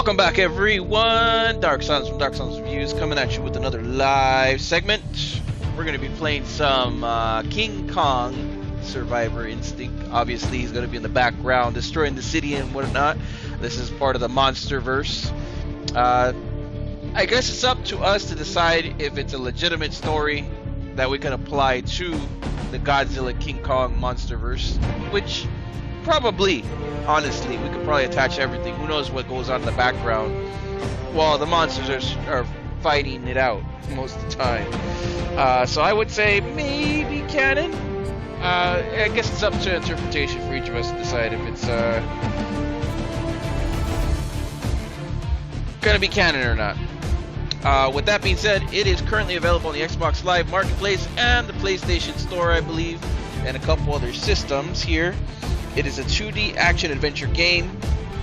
Welcome back, everyone. Dark Sons from Dark Sons Reviews coming at you with another live segment. We're going to be playing some King Kong Survivor Instinct. Obviously, he's going to be in the background destroying the city and whatnot. This is part of the Monsterverse. I guess it's up to us to decide if it's a legitimate story that we can apply to the Godzilla King Kong Monsterverse, which probably, honestly, we could probably attach everything. Who knows what goes on in the background while the monsters are fighting it out most of the time. So I would say maybe canon. I guess it's up to interpretation for each of us to decide if it's gonna be canon or not. With that being said, it is currently available on the Xbox Live Marketplace and the PlayStation Store, I believe, and a couple other systems here. It is a 2D action-adventure game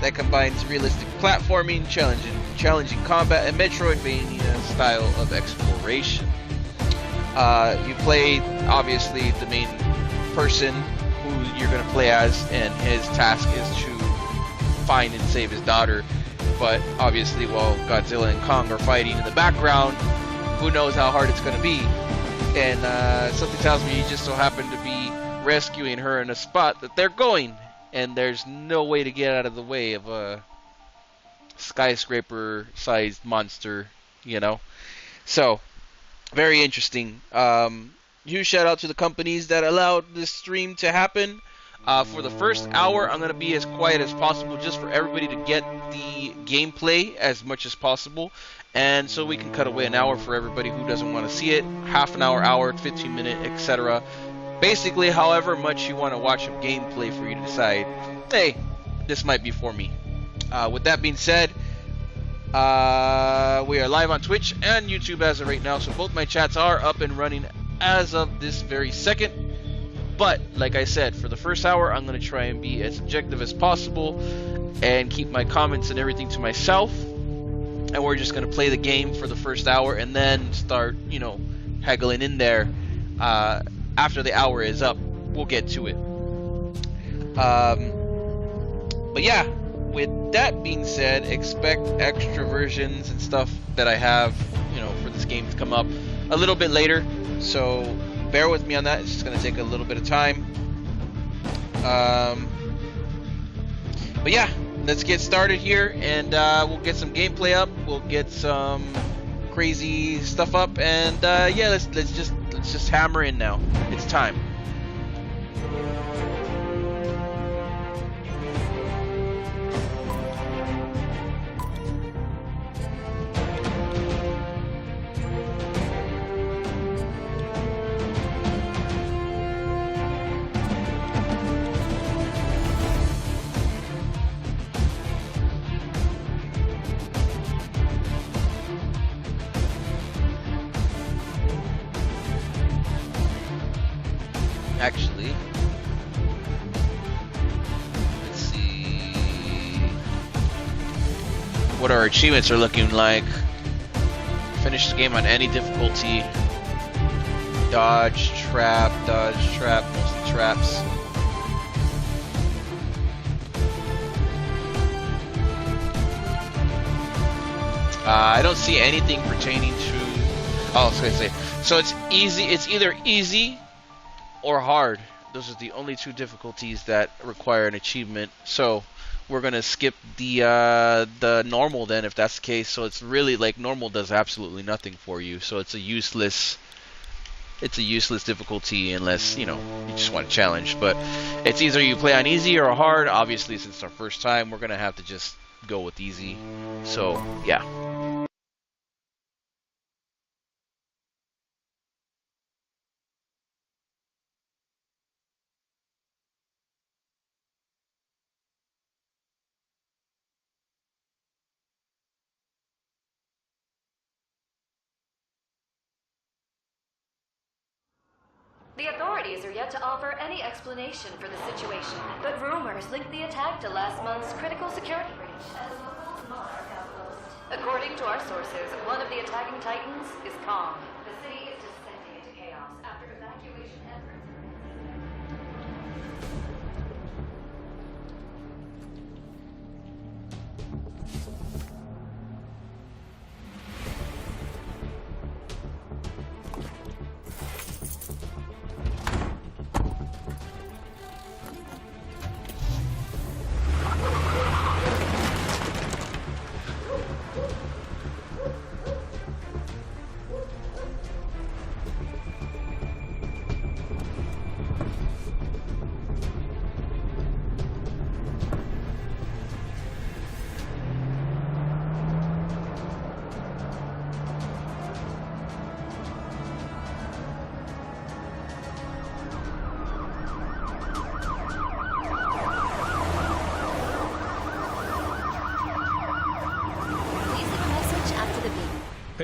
that combines realistic platforming, challenging combat, and metroidvania style of exploration. You play, obviously, the main person who you're going to play as, and his task is to find and save his daughter. But obviously, while Godzilla and Kong are fighting in the background, who knows how hard it's going to be. And something tells me you just so happen to be rescuing her in a spot that they're going, and there's no way to get out of the way of a skyscraper-sized monster, you know? So, very interesting. Huge shout out to the companies that allowed this stream to happen. For the first hour, I'm going to be as quiet as possible just for everybody to get the gameplay as much as possible. And so we can cut away an hour for everybody who doesn't want to see it. Half an hour, 15 minute, etc. Basically, however much you want to watch of gameplay for you to decide, hey, this might be for me. With that being said, we are live on Twitch and YouTube as of right now. So both my chats are up and running as of this very second. But, like I said, for the first hour, I'm going to try and be as objective as possible and keep my comments and everything to myself. And we're just going to play the game for the first hour and then start, you know, haggling in there. After the hour is up, we'll get to it. But yeah, with that being said, expect extra versions and stuff that I have, you know, for this game to come up a little bit later. So bear with me on that. It's just going to take a little bit of time. But yeah, let's get started here, and we'll get some gameplay up. We'll get some crazy stuff up, and yeah, let's just hammer in now. It's time. Actually, let's see what our achievements are looking like. Finish the game on any difficulty. Dodge, trap, mostly traps. I don't see anything pertaining to. Oh, I was gonna say. So it's easy. It's either easy or hard. Those are the only two difficulties that require an achievement. So we're gonna skip the normal then, if that's the case. So it's really like normal does absolutely nothing for you. So it's a useless difficulty unless, you know, you just want a challenge. But it's either you play on easy or hard. Obviously, since it's our first time, we're gonna have to just go with easy. So yeah. The authorities are yet to offer any explanation for the situation, but rumors link the attack to last month's critical security breach at the local Monarch outpost. According to our sources, one of the attacking titans is Kong. The city is descending into chaos after evacuation efforts.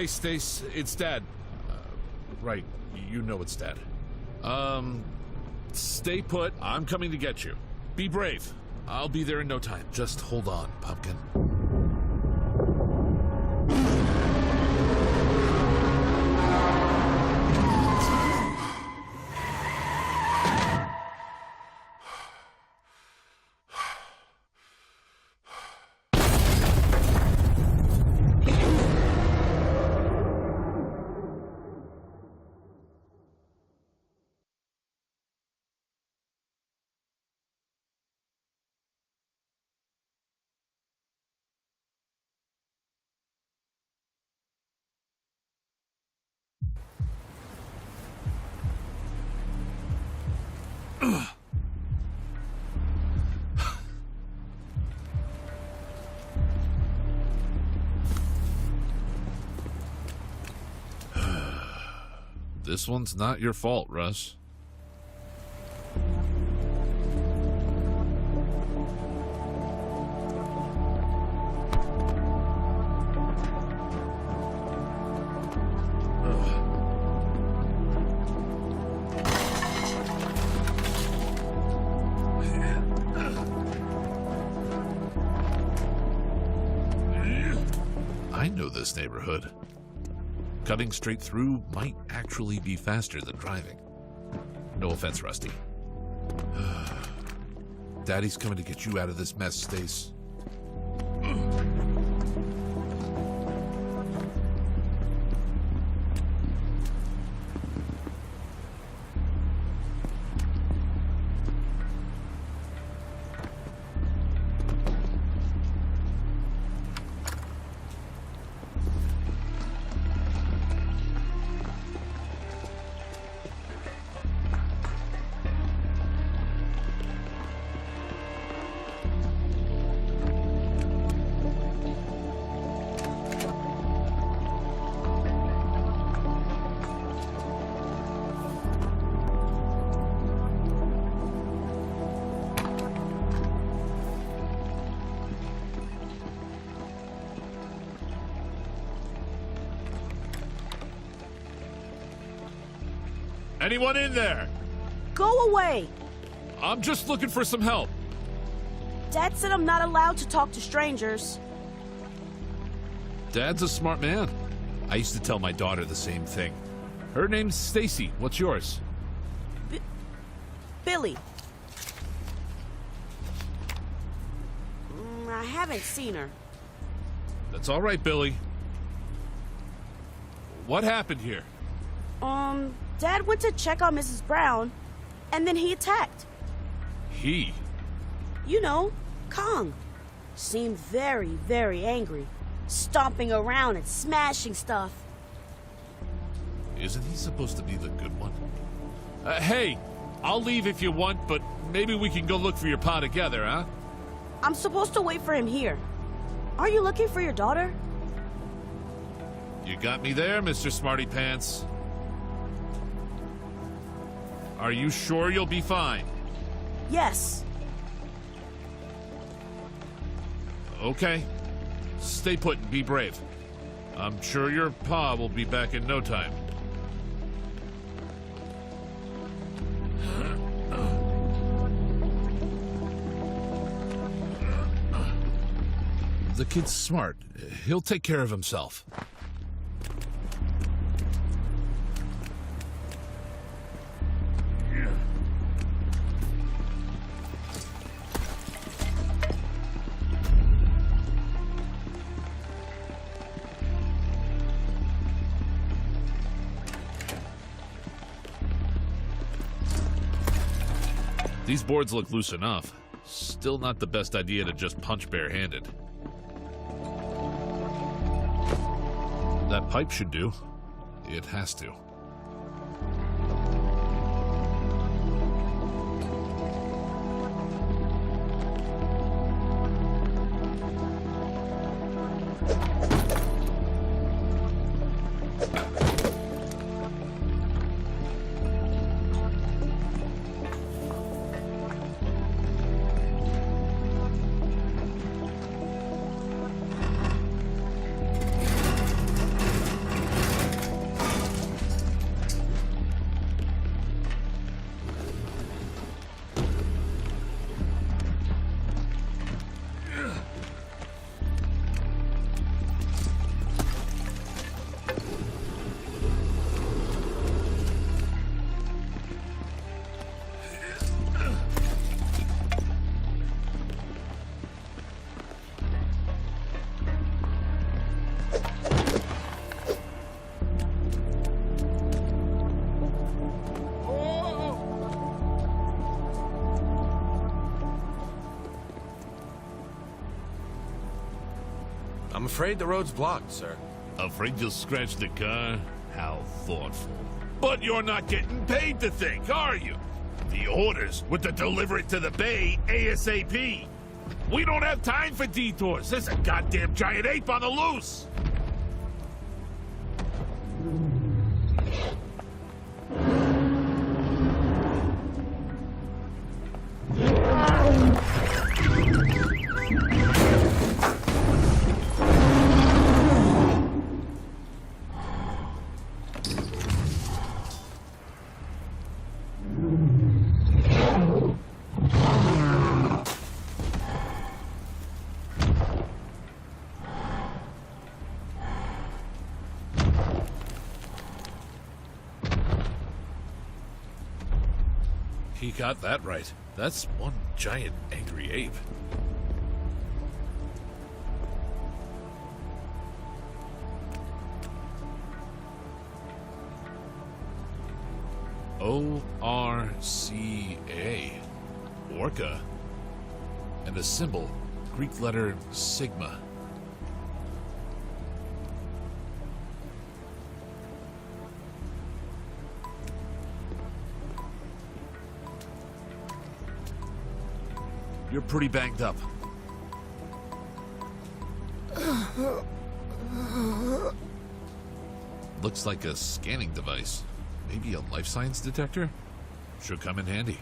Hey, Stace, it's Dad. Right, you know it's Dad. Stay put. I'm coming to get you. Be brave. I'll be there in no time. Just hold on, Pumpkin. This one's not your fault, Russ. I know this neighborhood. Cutting straight through might actually be faster than driving. No offense, Rusty. Daddy's coming to get you out of this mess, Stace. Anyone in there? Go away! I'm just looking for some help. Dad said I'm not allowed to talk to strangers. Dad's a smart man. I used to tell my daughter the same thing. Her name's Stacy. What's yours? Billy. I haven't seen her. That's all right, Billy. What happened here? Dad went to check on Mrs. Brown, and then he attacked. He? You know, Kong. Seemed very, very angry. Stomping around and smashing stuff. Isn't he supposed to be the good one? Hey, I'll leave if you want, but maybe we can go look for your pa together, huh? I'm supposed to wait for him here. Are you looking for your daughter? You got me there, Mr. Smarty Pants. Are you sure you'll be fine? Yes. Okay. Stay put and be brave. I'm sure your pa will be back in no time. The kid's smart. He'll take care of himself. These boards look loose enough. Still not the best idea to just punch barehanded. That pipe should do. It has to. I'm afraid the road's blocked, sir. Afraid you'll scratch the car? How thoughtful. But you're not getting paid to think, are you? The orders were to deliver it to the bay ASAP. We don't have time for detours. There's a goddamn giant ape on the loose. He got that right. That's one giant angry ape. O-R-C-A. Orca. And a symbol, Greek letter sigma. You're pretty banged up. Looks like a scanning device. Maybe a life science detector? Should come in handy.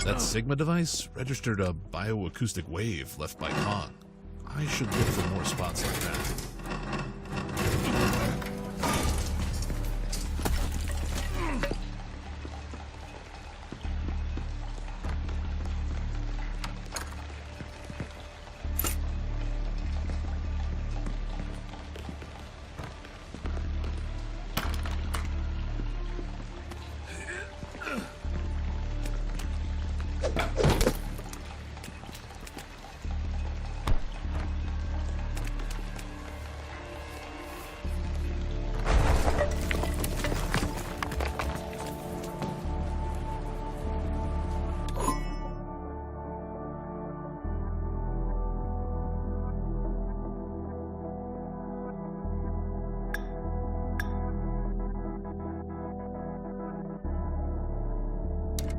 That Sigma device registered a bioacoustic wave left by Kong. I should look for more spots like that.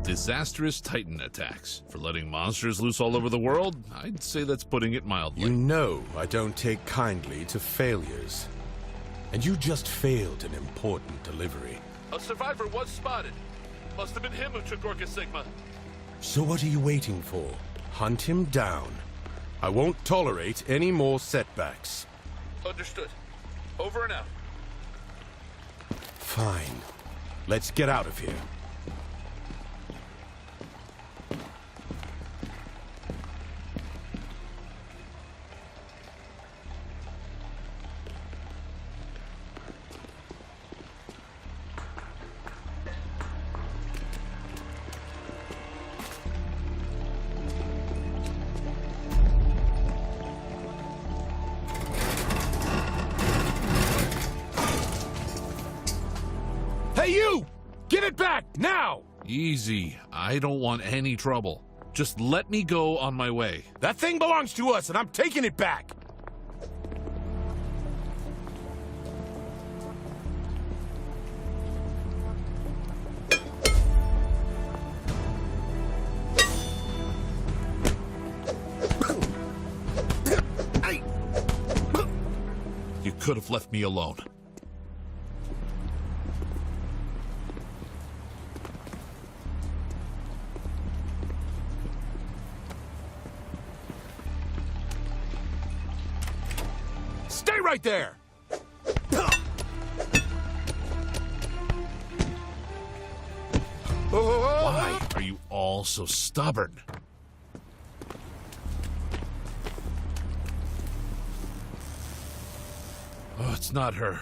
Disastrous Titan attacks. For letting monsters loose all over the world, I'd say that's putting it mildly. You know I don't take kindly to failures. And you just failed an important delivery. A survivor was spotted. Must have been him who took Orca Sigma. So what are you waiting for? Hunt him down. I won't tolerate any more setbacks. Understood. Over and out. Fine. Let's get out of here. Hey, you! Give it back, now! Easy. I don't want any trouble. Just let me go on my way. That thing belongs to us, and I'm taking it back! You could have left me alone. right there! Why are you all so stubborn? Oh, it's not her.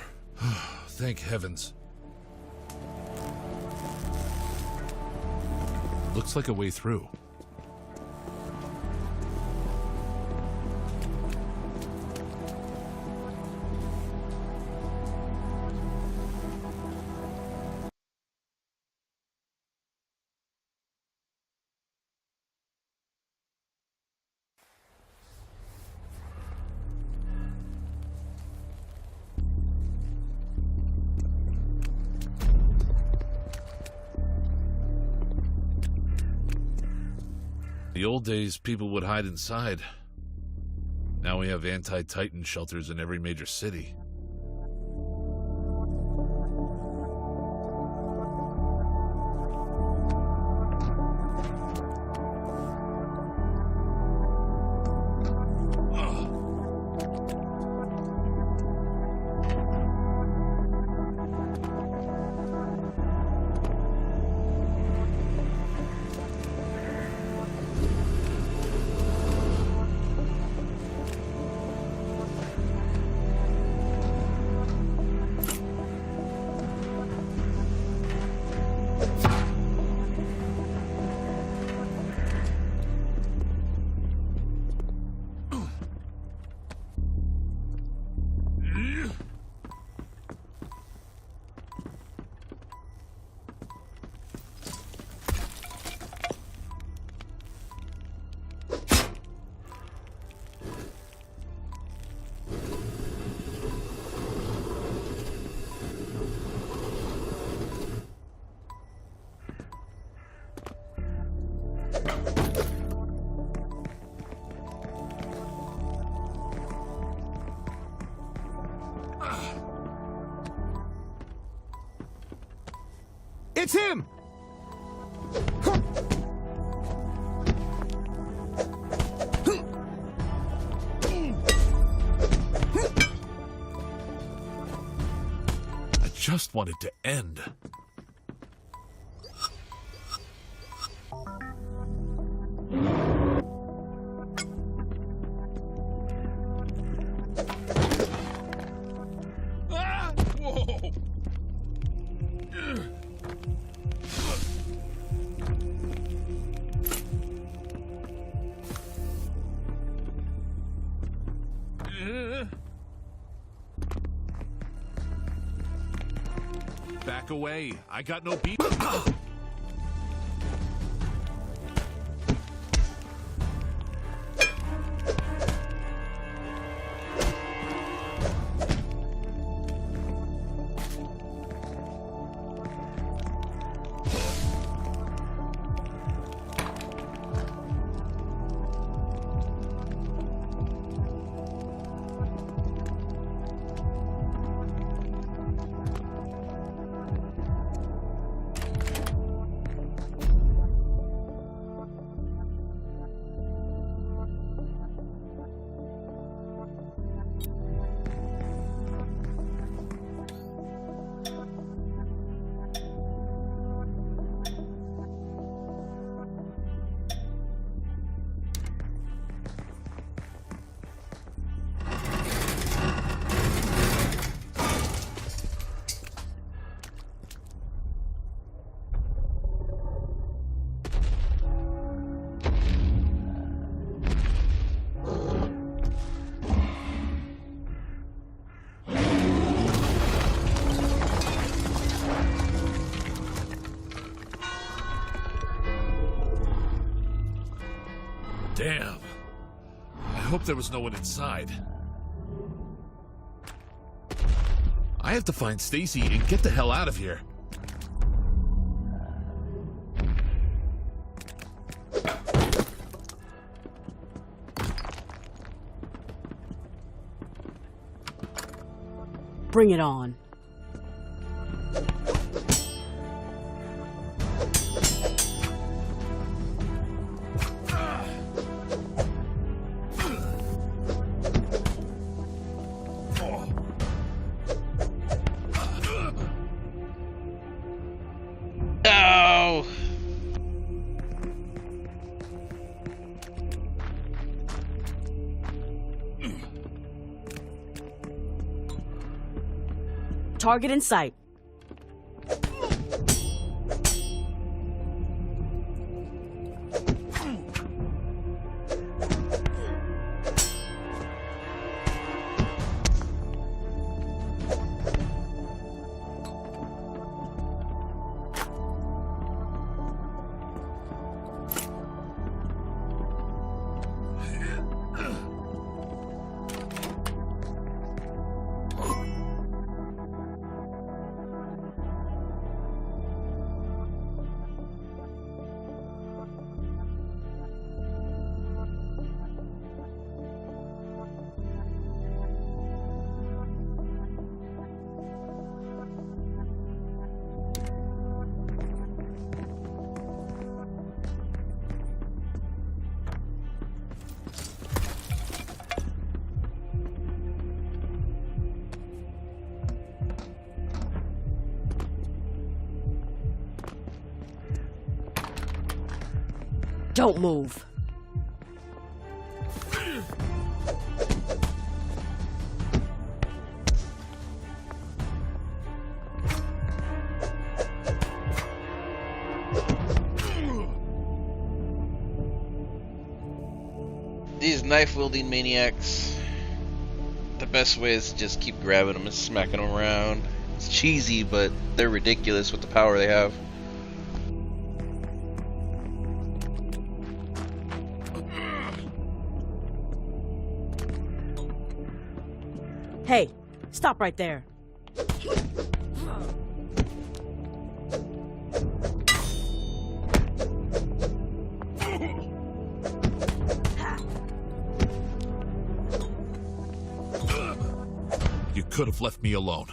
Thank heavens. Looks like a way through. The old days, people would hide inside. Now we have anti-Titan shelters in every major city. It's him! I just want it to end. Ah! Whoa! Back away. I got no beat. Damn. I hope there was no one inside. I have to find Stacy and get the hell out of here. Bring it on. Target in sight. Don't move. These knife-wielding maniacs, the best way is to just keep grabbing them and smacking them around. It's cheesy, but they're ridiculous with the power they have. Hey, stop right there. You could have left me alone.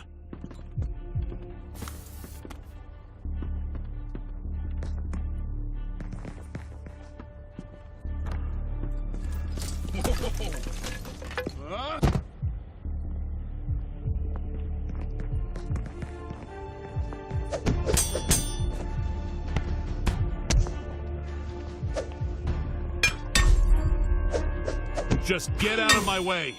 Just get out of my way.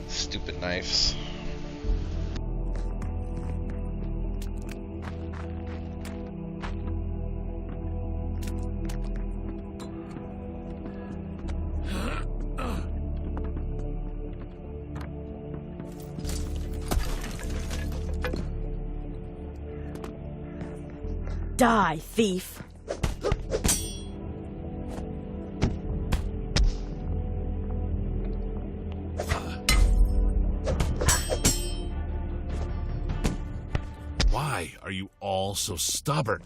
Stupid knives. Die, thief. Why are you all so stubborn?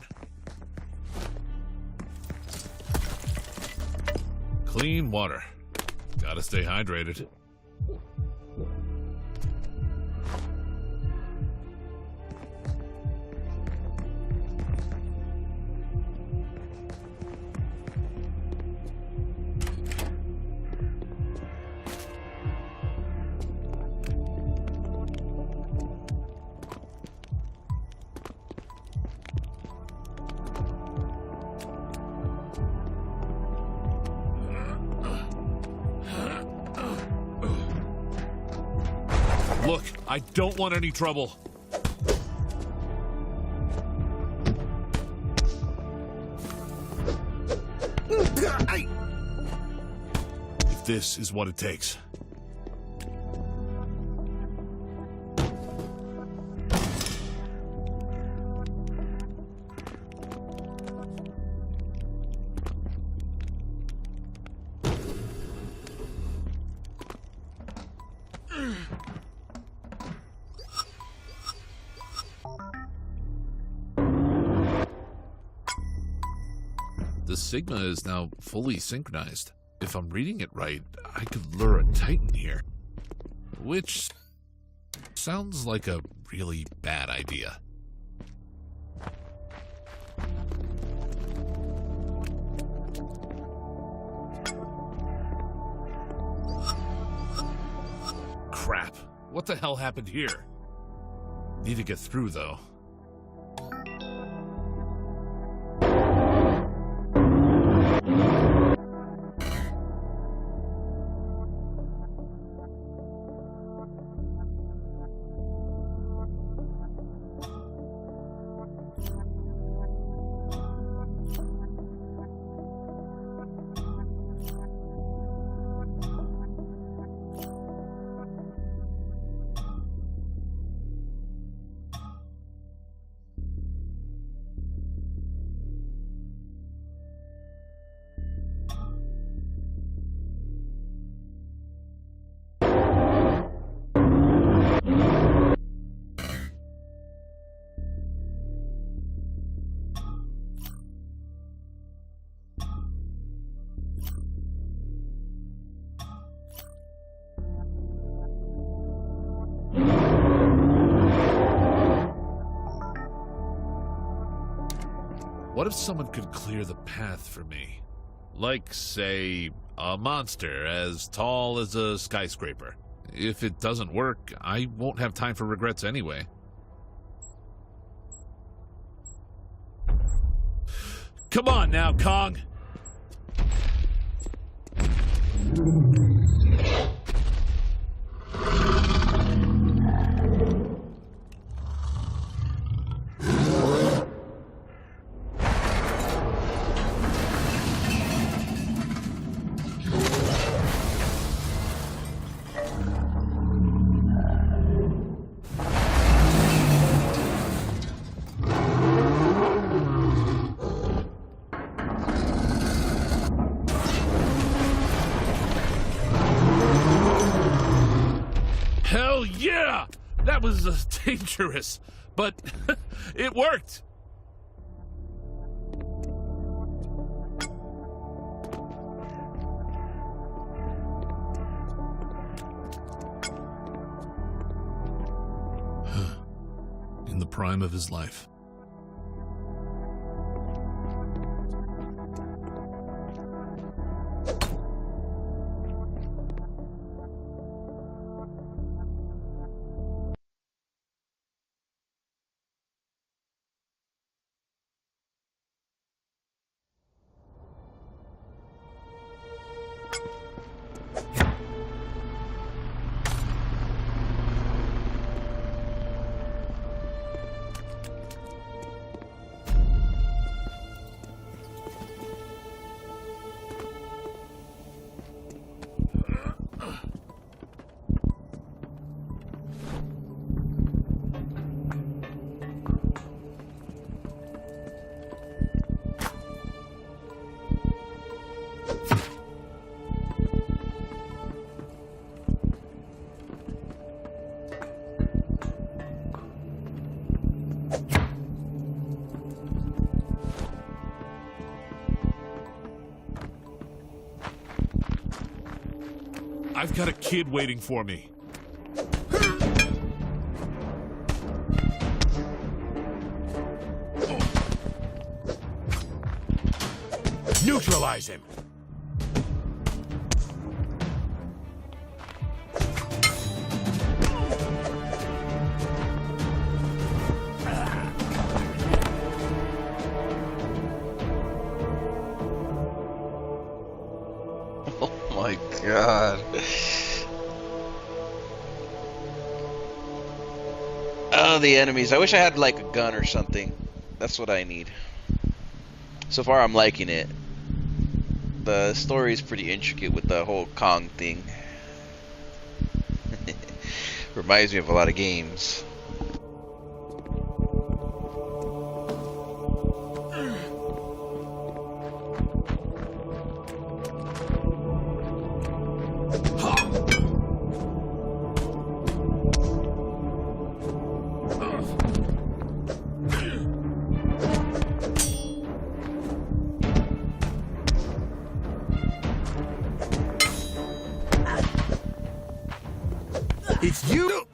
Clean water. Gotta stay hydrated. Look, I don't want any trouble. If this is what it takes. The Sigma is now fully synchronized. If I'm reading it right, I could lure a Titan here. Which sounds like a really bad idea. Crap. What the hell happened here? Need to get through, though. What if someone could clear the path for me? Like, say, a monster as tall as a skyscraper. If it doesn't work, I won't have time for regrets anyway. Come on now, Kong! Hell yeah! That was dangerous, but it worked! In the prime of his life. I've got a kid waiting for me. Neutralize him! Oh my god. Oh, the enemies. I wish I had like a gun or something. That's what I need. So far, I'm liking it. The story is pretty intricate with the whole Kong thing. Reminds me of a lot of games. It's you!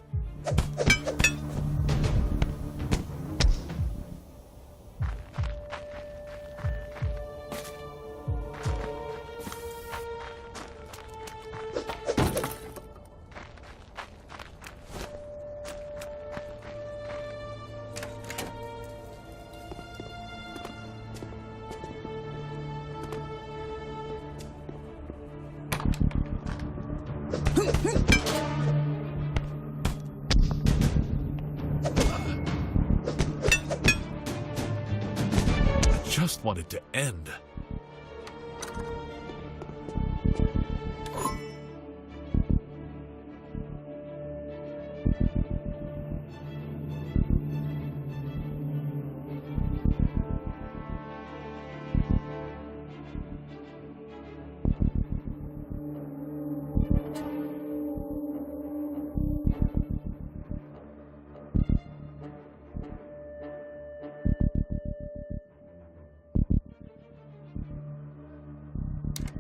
Just wanted to end.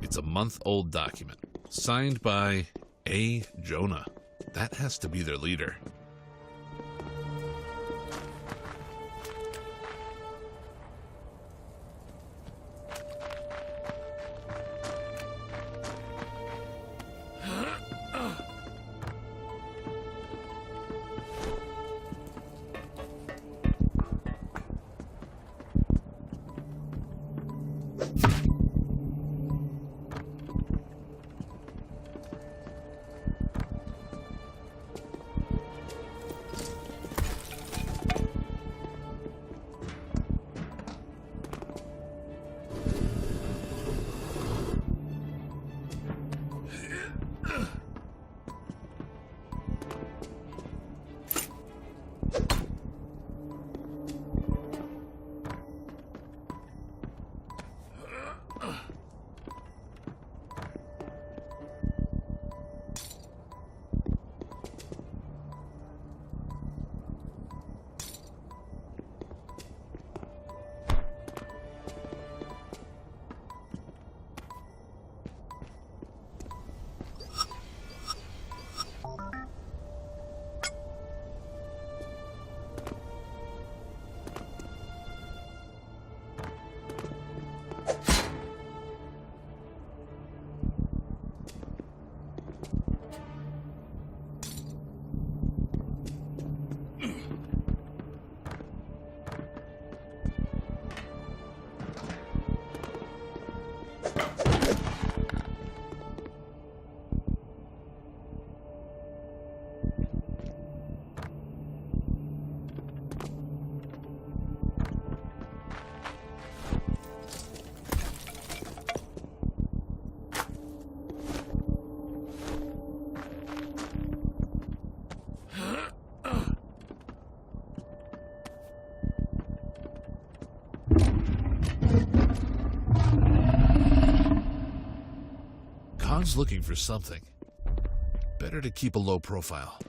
It's a month-old document, signed by A. Jonah. That has to be their leader. Khan's looking for something. Better to keep a low profile.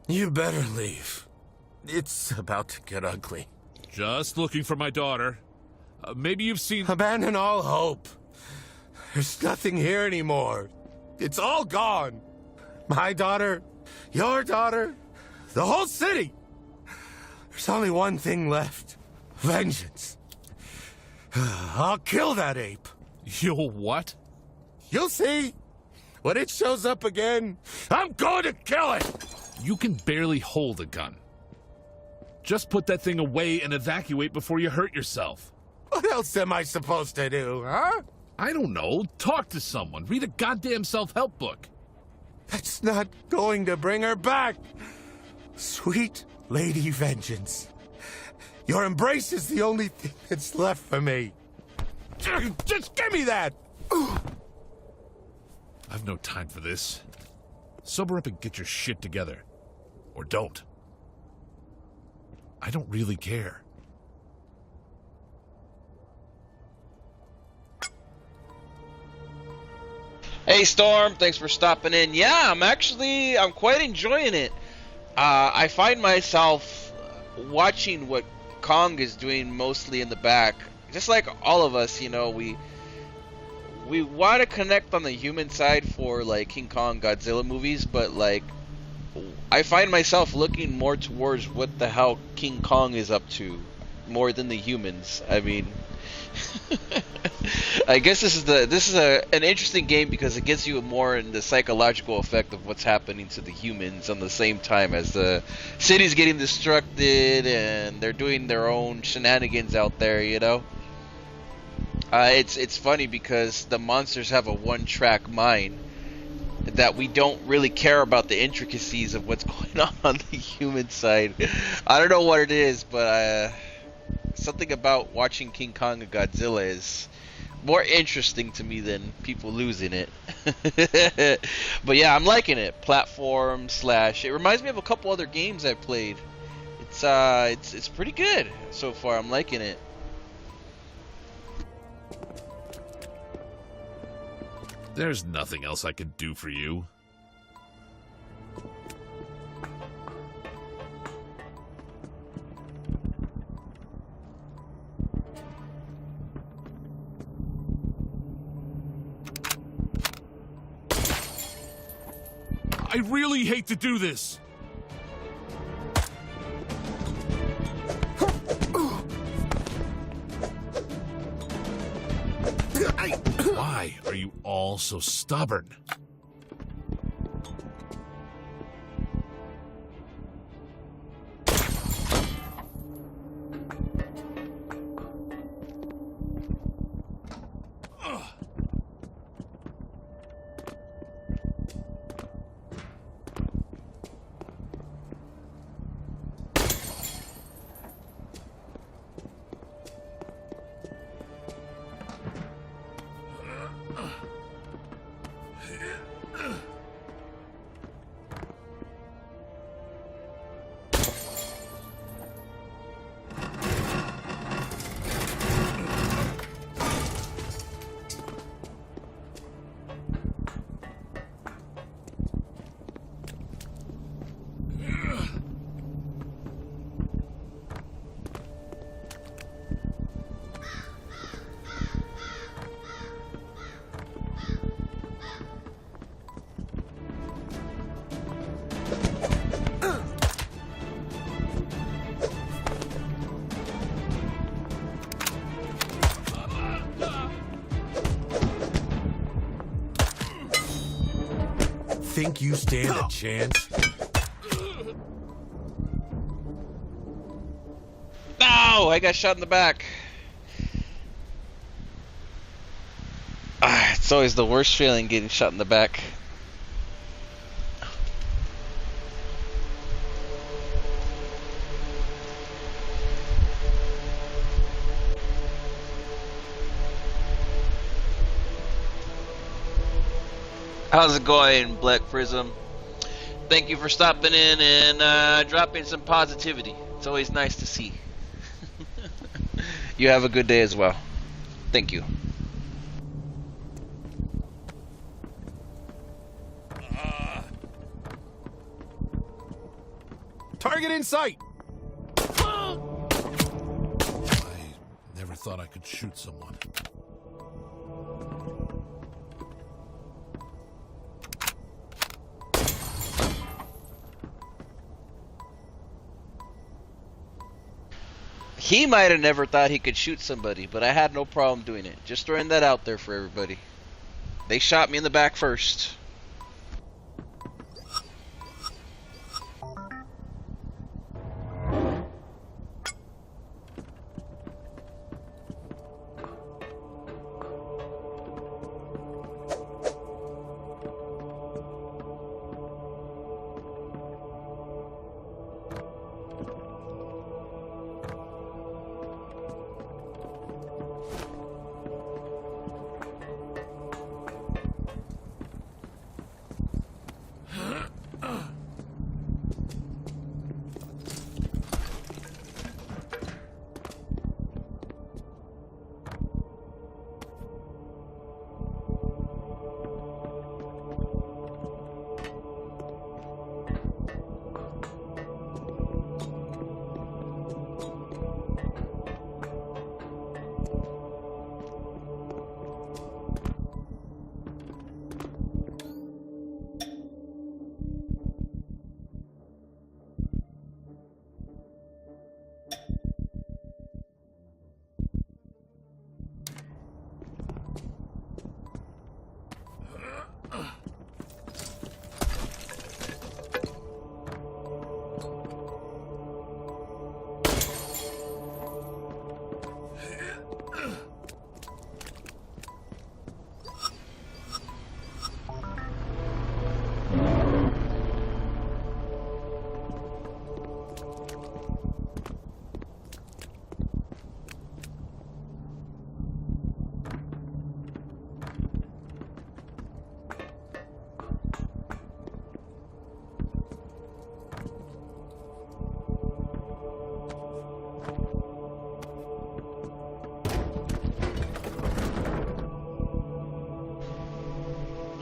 You better leave. It's about to get ugly. Just looking for my daughter. Maybe you've seen... Abandon all hope. There's nothing here anymore. It's all gone. My daughter, your daughter, the whole city. There's only one thing left. Vengeance. I'll kill that ape. You'll what? You'll see. When it shows up again, I'm going to kill it. You can barely hold a gun. Just put that thing away and evacuate before you hurt yourself. What else am I supposed to do, huh? I don't know. Talk to someone. Read a goddamn self-help book. That's not going to bring her back. Sweet Lady Vengeance. Your embrace is the only thing that's left for me. Just give me that! I've no time for this. Sober up and get your shit together. Or don't. I don't really care. Hey Storm, thanks for stopping in. Yeah, I'm quite enjoying it. I find myself watching what Kong is doing mostly in the back. Just like all of us, you know, we want to connect on the human side for like King Kong, Godzilla movies, but like I find myself looking more towards what the hell King Kong is up to more than the humans. I mean, I guess this is an interesting game because it gets you more in the psychological effect of what's happening to the humans on the same time as the city's getting destructed and they're doing their own shenanigans out there, you know. It's funny because the monsters have a one-track mind that we don't really care about the intricacies of what's going on the human side. I don't know what it is, but something about watching King Kong and Godzilla is more interesting to me than people losing it. But yeah, I'm liking it. Platform slash. It reminds me of a couple other games I've played. It's pretty good so far. I'm liking it. There's nothing else I can do for you. I really hate to do this. Why are you all so stubborn? think you stand a chance? No! I got shot in the back. It's always the worst feeling getting shot in the back. How's it going, Black Prism? Thank you for stopping in and dropping some positivity. It's always nice to see. You have a good day as well. Thank you. Target in sight! I never thought I could shoot someone. He might have never thought he could shoot somebody, but I had no problem doing it. Just throwing that out there for everybody. They shot me in the back first.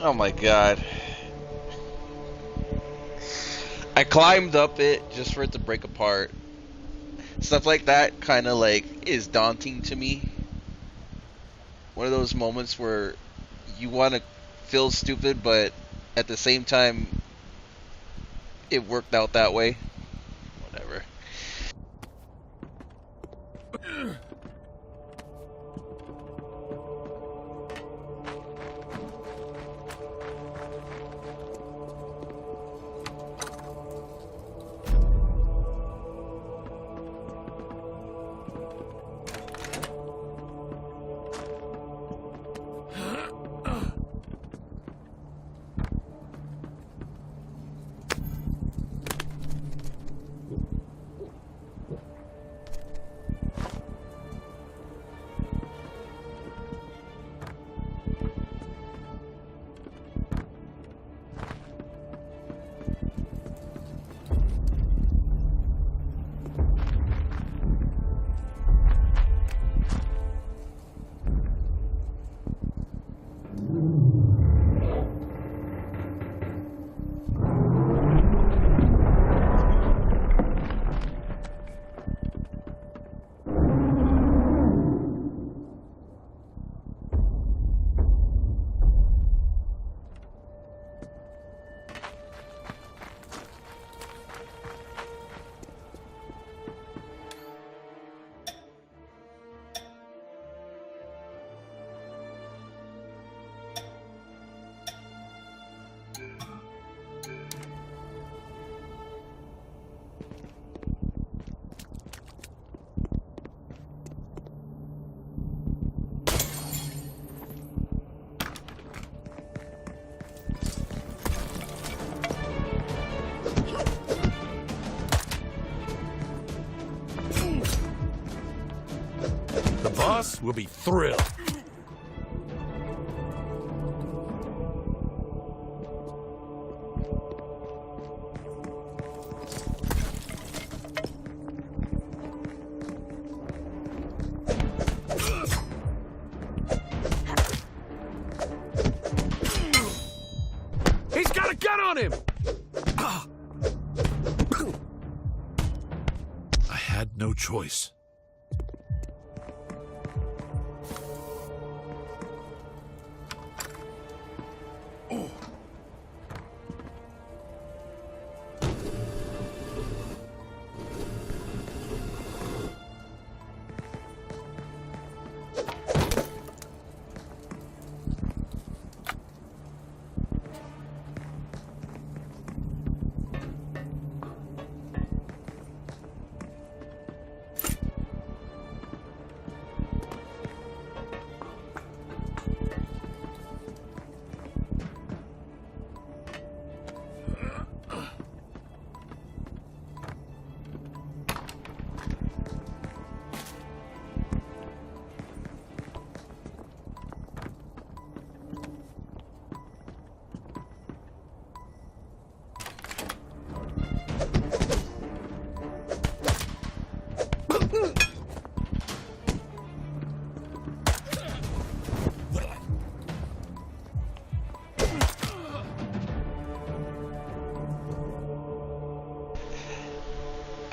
Oh my god. I climbed up it just for it to break apart. Stuff like that kind of like is daunting to me. One of those moments where you want to feel stupid, but at the same time it worked out that way. Whatever. boss will be thrilled. He's got a gun on him! I had no choice.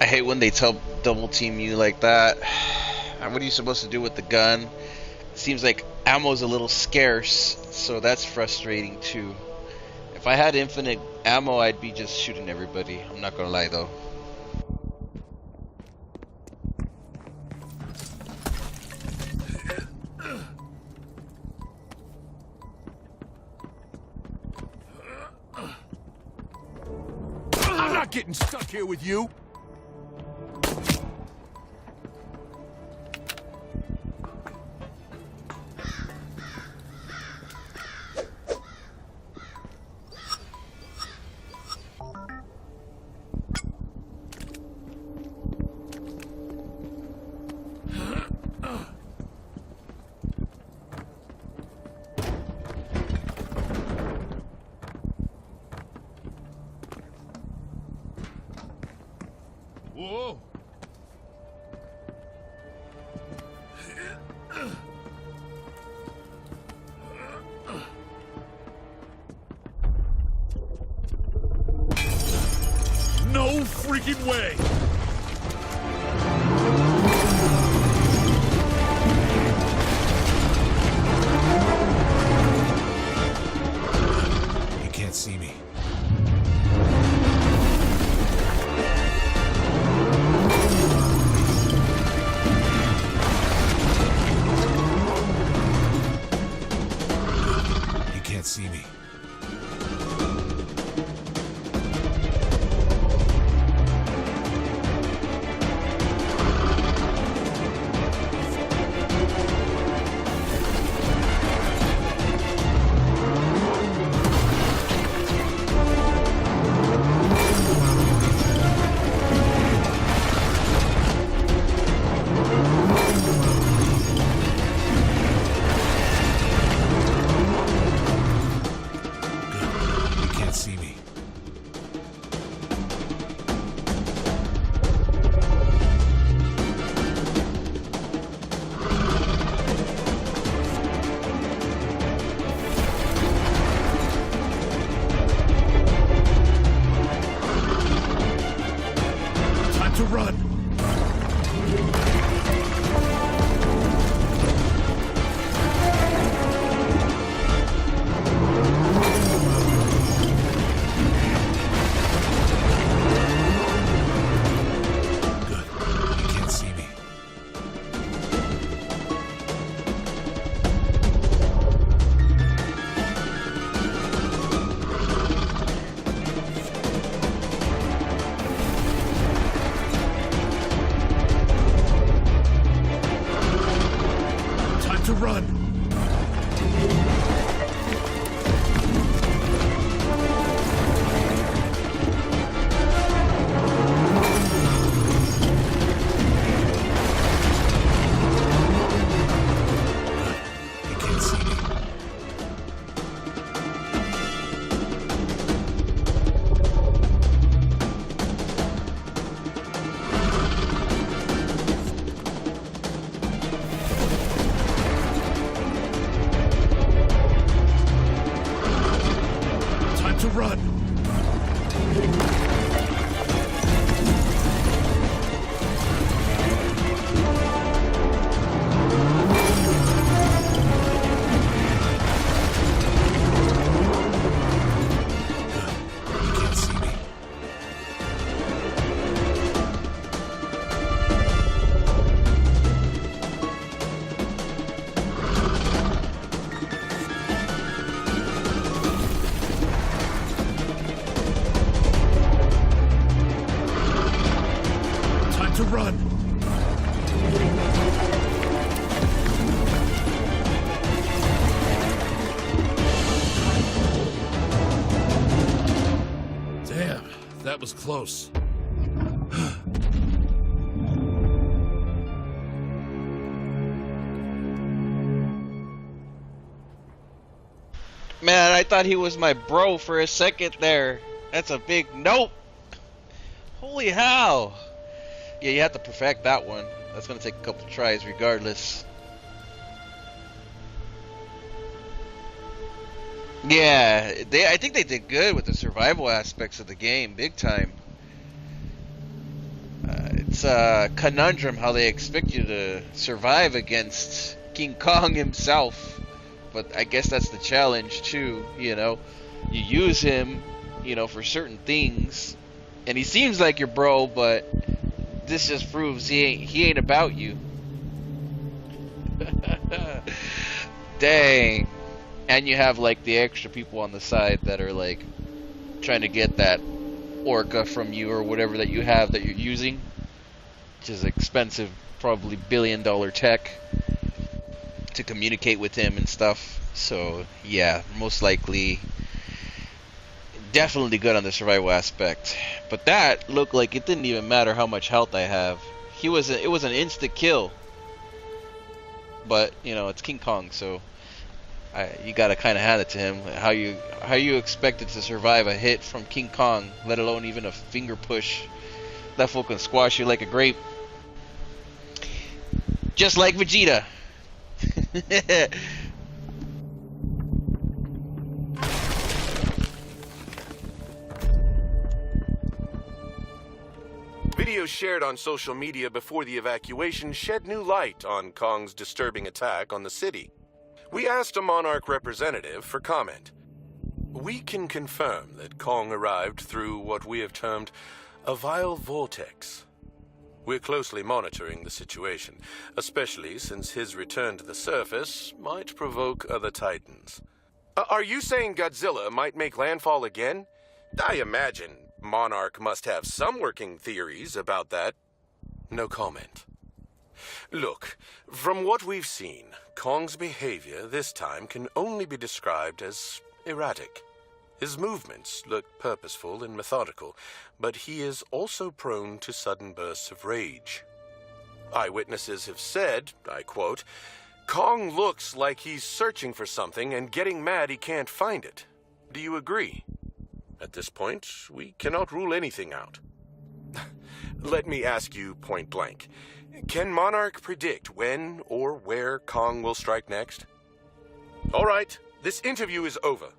I hate when they double team you like that. What are you supposed to do with the gun? Seems like ammo's a little scarce, so that's frustrating too. If I had infinite ammo, I'd be just shooting everybody. I'm not gonna lie though. I'm not getting stuck here with you! Whoa! No freaking way! You can't see me. You can't see me. You can't see me. Time to run! Good. You can't see me. Time to run! Damn, that was close. Man, I thought he was my bro for a second there. That's a big nope. Holy hell. Yeah, you have to perfect that one. That's gonna take a couple tries regardless. Yeah, I think they did good with the survival aspects of the game, big time. It's a conundrum how they expect you to survive against King Kong himself. But I guess that's the challenge too, you know. You use him, you know, for certain things. And he seems like your bro, but this just proves he ain't about you. Dang. And you have like the extra people on the side that are like trying to get that orca from you or whatever that you have that you're using, which is expensive, probably $1 billion tech to communicate with him and stuff. So yeah, most likely definitely good on the survival aspect. But that looked like it didn't even matter how much health I have. It was an instant kill. But you know, it's King Kong, so you gotta kind of hand it to him. How you expected to survive a hit from King Kong, let alone even a finger push? That fool can squash you like a grape, just like Vegeta. Videos shared on social media before the evacuation shed new light on Kong's disturbing attack on the city. We asked a Monarch representative for comment. We can confirm that Kong arrived through what we have termed a vile vortex. We're closely monitoring the situation, especially since his return to the surface might provoke other titans. Are you saying Godzilla might make landfall again? I imagine Monarch must have some working theories about that. No comment. Look, from what we've seen, Kong's behavior this time can only be described as erratic. His movements look purposeful and methodical, but he is also prone to sudden bursts of rage. Eyewitnesses have said, I quote, "Kong looks like he's searching for something and getting mad he can't find it." Do you agree? At this point, we cannot rule anything out. Let me ask you point blank. Can Monarch predict when or where Kong will strike next? All right, this interview is over.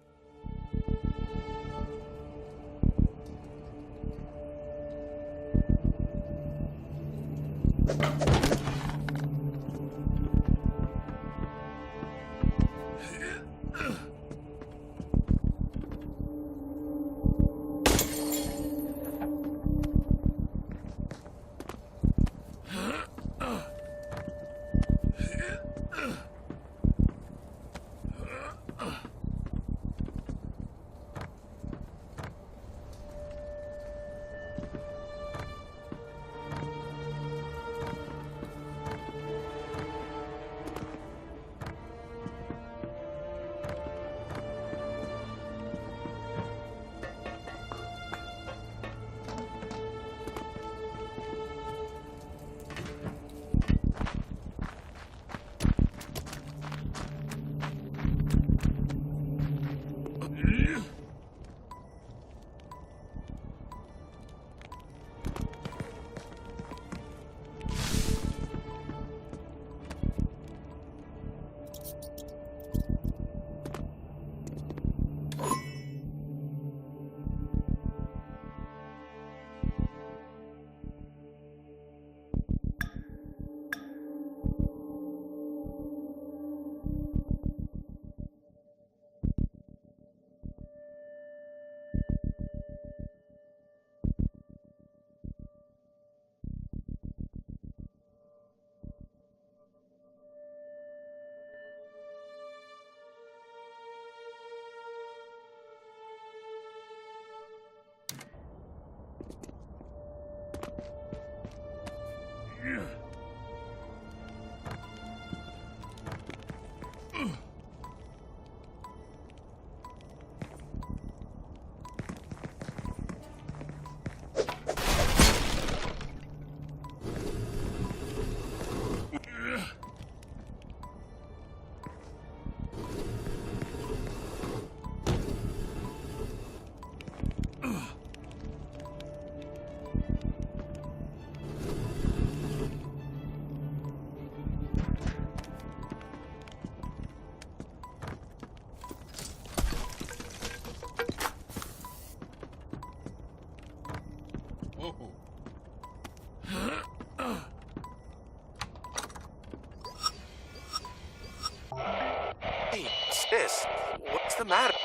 matter?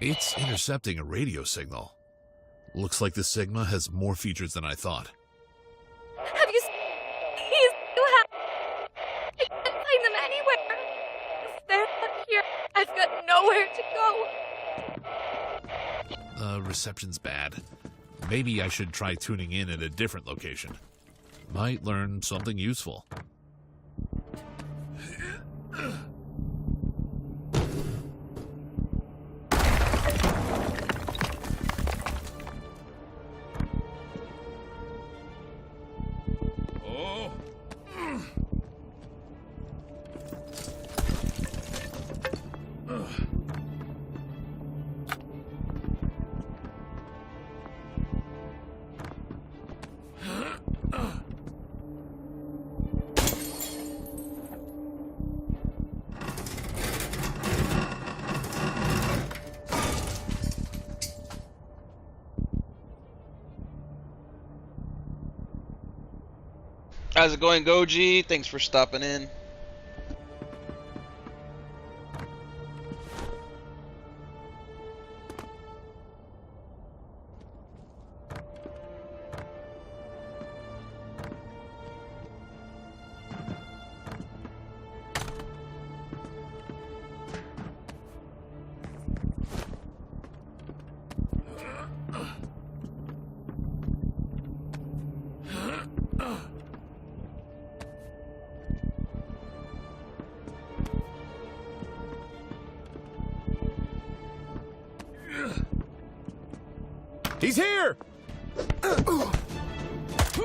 It's intercepting a radio signal. Looks like the Sigma has more features than I thought. Have you Please, you have... I can't find them anywhere. If they're not here, I've got nowhere to go. Reception's bad. Maybe I should try tuning in at a different location. Might learn something useful. How's it going, Goji? Thanks for stopping in. He's here!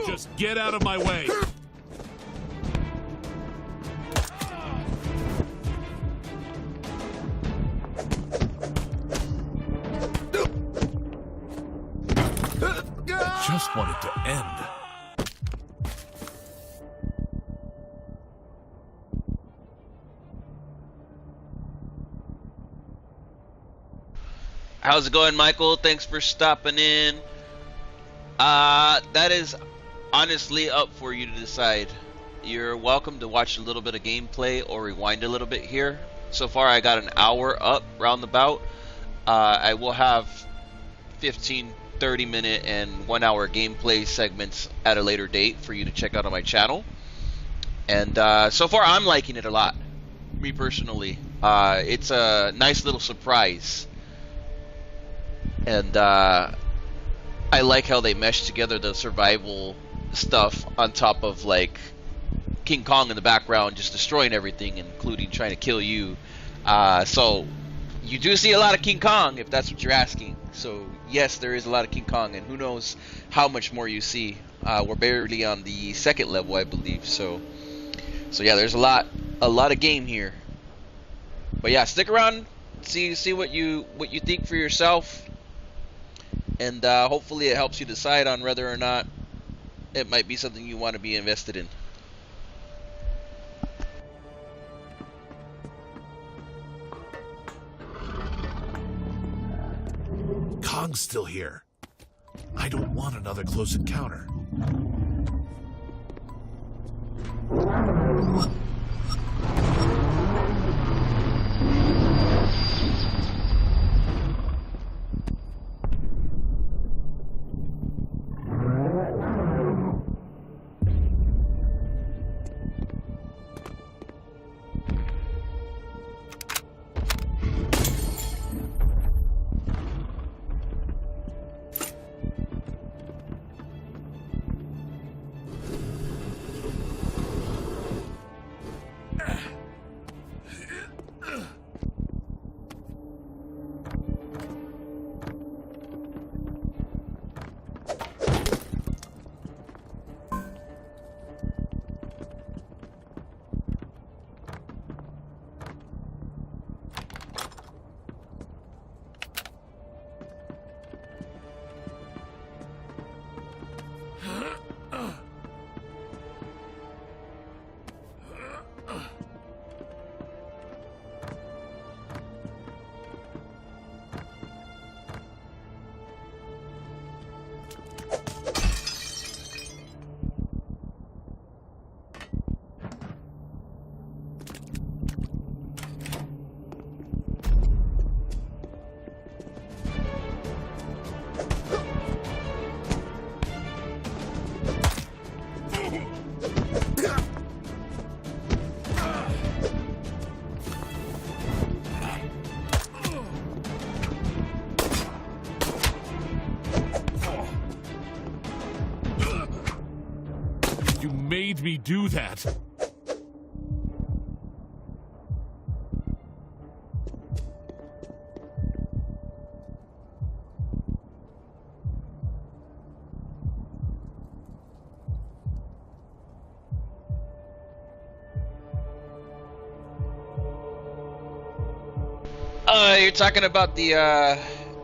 Just get out of my way! Just want it to end. How's it going, Michael? Thanks for stopping in. That is honestly up for you to decide. You're welcome to watch a little bit of gameplay or rewind a little bit here. So far, I got an hour up roundabout. I will have 15, 30-minute, and 1-hour gameplay segments at a later date for you to check out on my channel. And so far, I'm liking it a lot. Me personally, it's a nice little surprise. And I like how they mesh together the survival stuff on top of like King Kong in the background just destroying everything, including trying to kill you. So you do see a lot of King Kong, if that's what you're asking. So yes, there is a lot of King Kong, and who knows how much more you see. We're barely on the second level, I believe. So yeah, there's a lot of game here. But yeah, stick around, see what you think for yourself. And hopefully it helps you decide on whether or not it might be something you want to be invested in. Kong's still here. I don't want another close encounter. made me do that. You're talking about the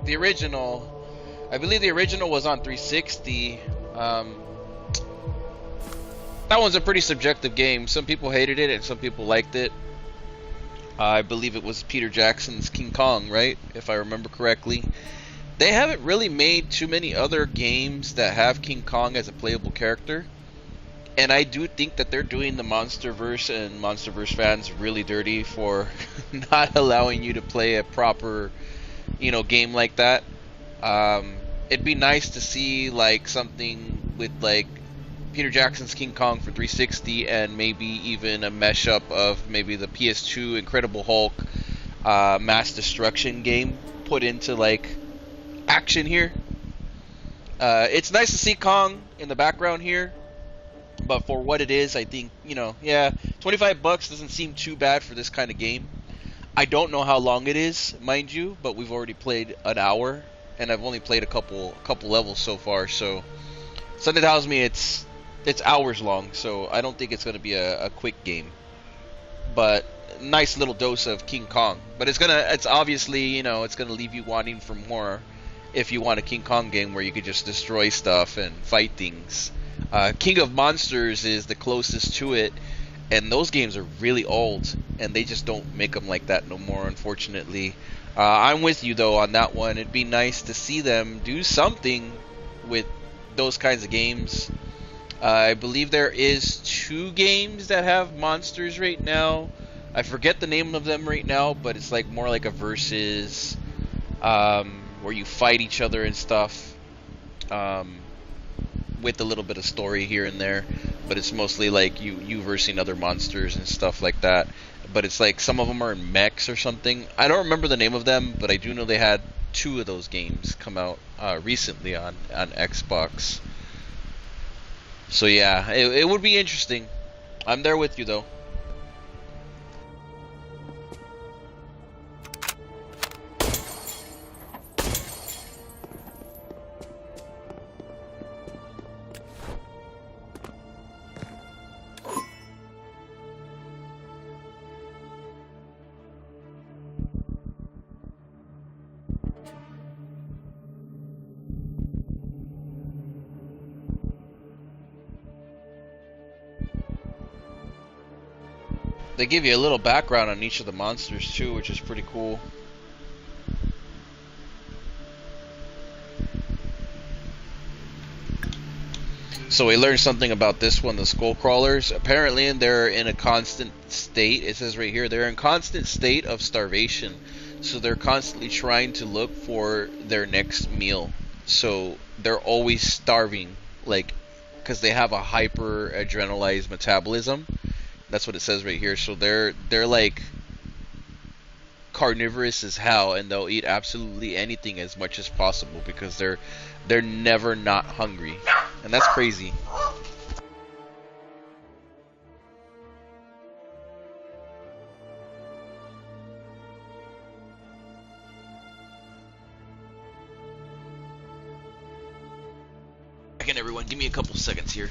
original. I believe the original was on 360. That one's a pretty subjective game. Some people hated it and some people liked it. I believe it was Peter Jackson's King Kong, right? If I remember correctly. They haven't really made too many other games that have King Kong as a playable character. And I do think that they're doing the Monsterverse and Monsterverse fans really dirty for not allowing you to play a proper, game like that. It'd be nice to see like something with like Peter Jackson's King Kong for 360 and maybe even a mashup of maybe the PS2 Incredible Hulk Mass Destruction game put into like action here. It's nice to see Kong in the background here. But for what it is, I think, yeah, $25 doesn't seem too bad for this kind of game. I don't know how long it is, mind you, but we've already played an hour, and I've only played a couple levels so far. So something tells me it's hours long. So I don't think it's going to be a quick game. But nice little dose of King Kong. But it's obviously, it's gonna leave you wanting for more if you want a King Kong game where you could just destroy stuff and fight things. King of Monsters is the closest to it, and those games are really old, and they just don't make them like that no more, unfortunately. I'm with you though on that one. It'd be nice to see them do something with those kinds of games. I believe there is 2 games that have monsters right now. I forget the name of them right now, but it's like more like a versus, where you fight each other and stuff, with a little bit of story here and there, but it's mostly like you versing other monsters and stuff like that. But it's like some of them are in mechs or something. I don't remember the name of them, but I do know they had 2 of those games come out recently on Xbox. So yeah, it would be interesting. I'm there with you though. They give you a little background on each of the monsters too, which is pretty cool. So we learned something about this one, the skull crawlers. Apparently they're in a constant state. It says right here, they're in constant state of starvation. So they're constantly trying to look for their next meal. So they're always starving, like, because they have a hyper adrenalized metabolism. That's what it says right here. So they're like carnivorous as hell, and they'll eat absolutely anything as much as possible because they're never not hungry, and that's crazy. Again, everyone, give me a couple seconds here.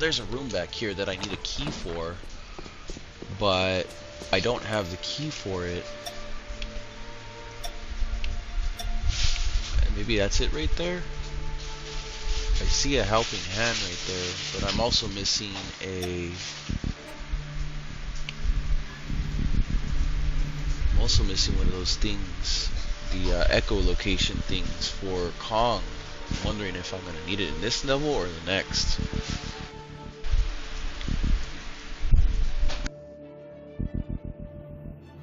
there's a room back here that I need a key for, but I don't have the key for it. And maybe that's it right there. I see a helping hand right there, but I'm also missing a... I'm also missing one of those things, the echolocation things for Kong. I'm wondering if I'm going to need it in this level or the next.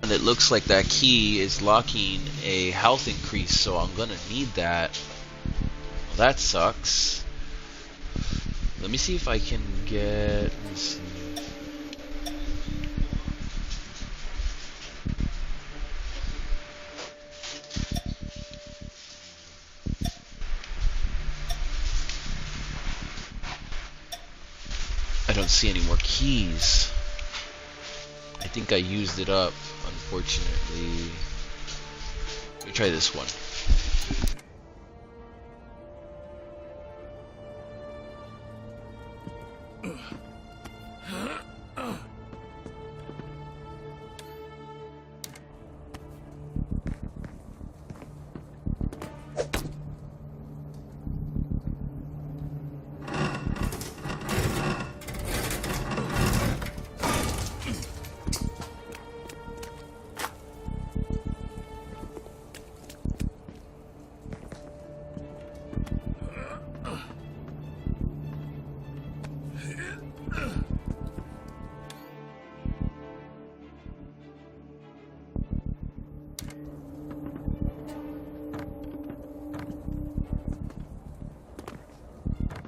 And it looks like that key is locking a health increase, so I'm going to need that. Well, that sucks. Let me see if I can get... Let me see. I don't see any more keys. I think I used it up, unfortunately. Let me try this one.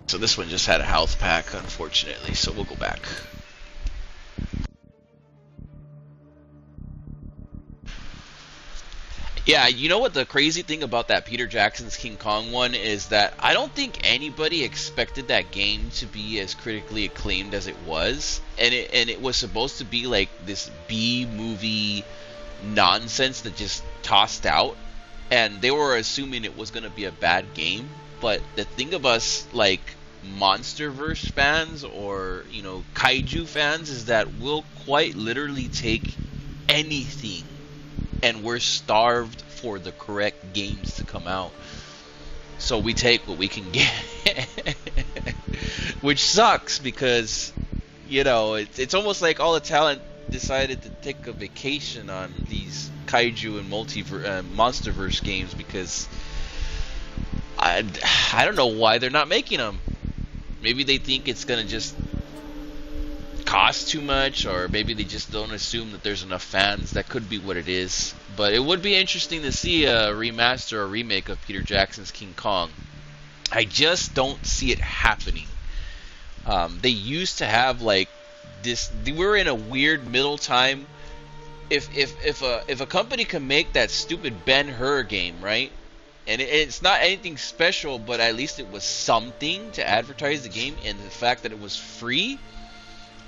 So this one just had a health pack, unfortunately, so we'll go back. Yeah, you know what the crazy thing about that Peter Jackson's King Kong one is that I don't think anybody expected that game to be as critically acclaimed as it was, and it was supposed to be like this B movie nonsense that just tossed out, and they were assuming it was going to be a bad game. But the thing of us, like Monsterverse fans or, you know, kaiju fans, is that we'll quite literally take anything, and we're starved for the correct games to come out. So we take what we can get, which sucks because, you know, it's almost like all the talent decided to take a vacation on these kaiju and Monsterverse games because I don't know why they're not making them. Maybe they think it's gonna just cost too much, or maybe they just don't assume that there's enough fans. That could be what it is. But it would be interesting to see a remaster or remake of Peter Jackson's King Kong. I just don't see it happening. They used to have like this. We were in a weird middle time. If a company can make that stupid Ben-Hur game, right? And it's not anything special, but at least it was something to advertise the game, and the fact that it was free.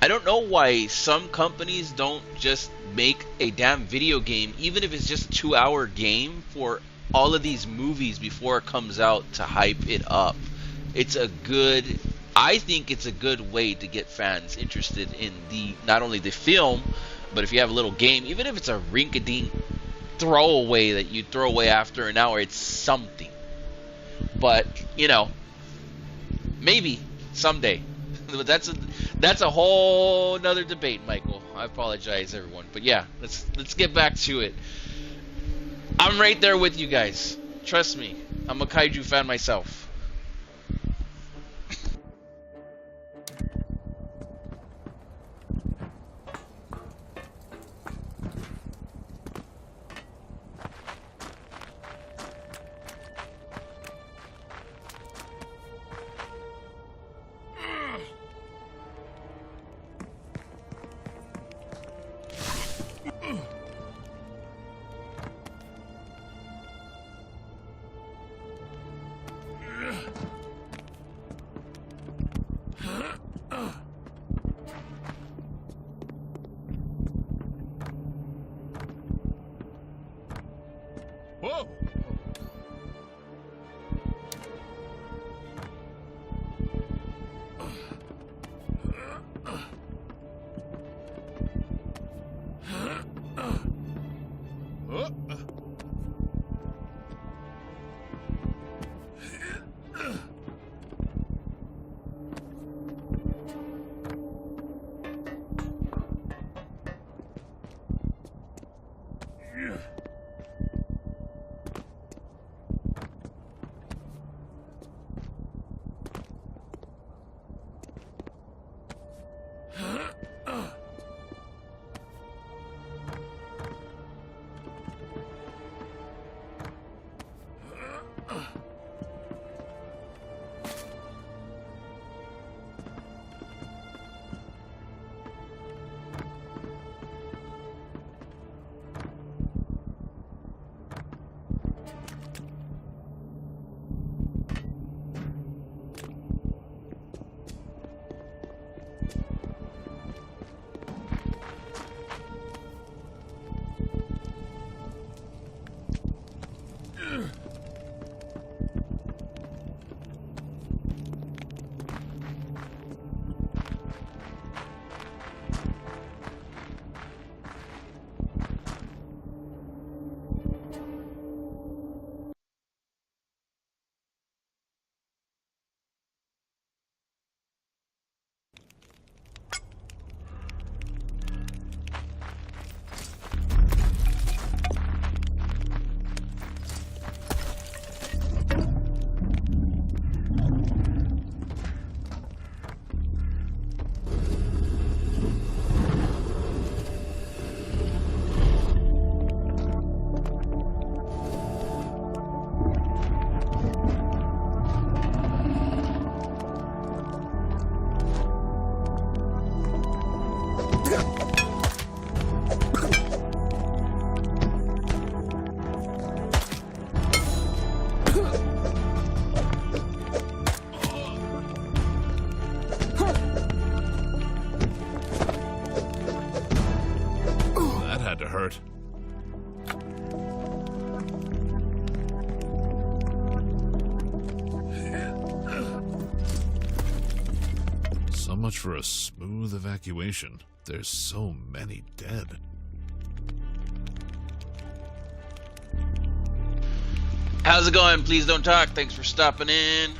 I don't know why some companies don't just make a damn video game, even if it's just a 2-hour game, for all of these movies before it comes out to hype it up. I think it's a good way to get fans interested in not only the film, but if you have a little game, even if it's a rink-a-dink throwaway that you throw away after an hour, it's something. But, you know, maybe someday. That's a whole nother debate, Michael. I apologize, everyone. But yeah, let's get back to it. I'm right there with you guys. Trust me. I'm a kaiju fan myself. had to hurt. So much for a smooth evacuation. There's so many dead. How's it going? Please don't talk. Thanks for stopping in.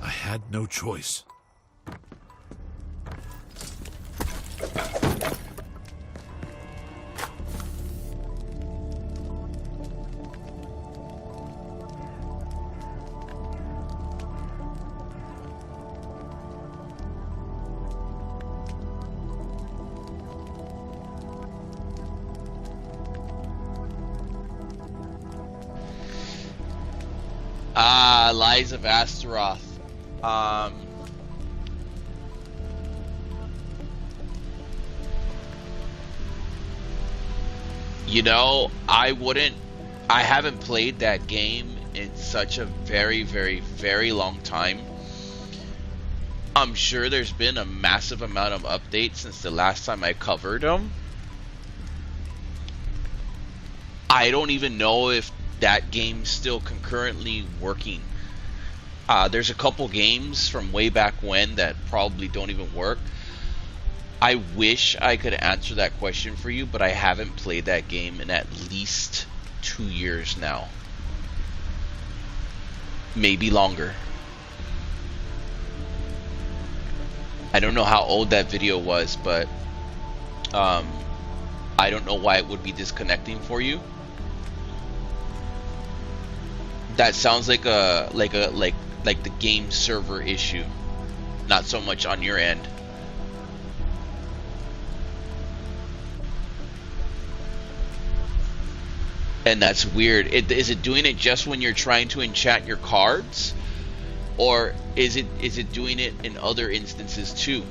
I had no choice. Lies of Astaroth. You know, I haven't played that game in such a very, very, very long time. I'm sure there's been a massive amount of updates since the last time I covered them. I don't even know if that game's still concurrently working. There's a couple games from way back when that probably don't even work. I wish I could answer that question for you, but I haven't played that game in at least 2 years now. Maybe longer. I don't know how old that video was, but I don't know why it would be disconnecting for you. That sounds like the game server issue, not so much on your end. And that's weird. Is it doing it just when you're trying to enchant your cards, or is it doing it in other instances too?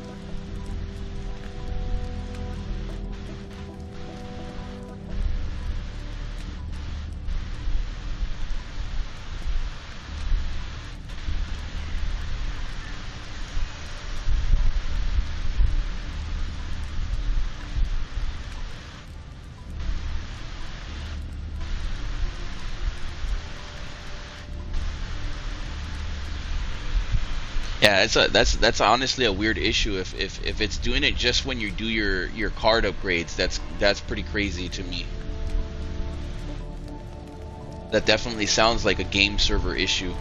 Yeah, that's honestly a weird issue. If it's doing it just when you do your card upgrades, that's pretty crazy to me. That definitely sounds like a game server issue.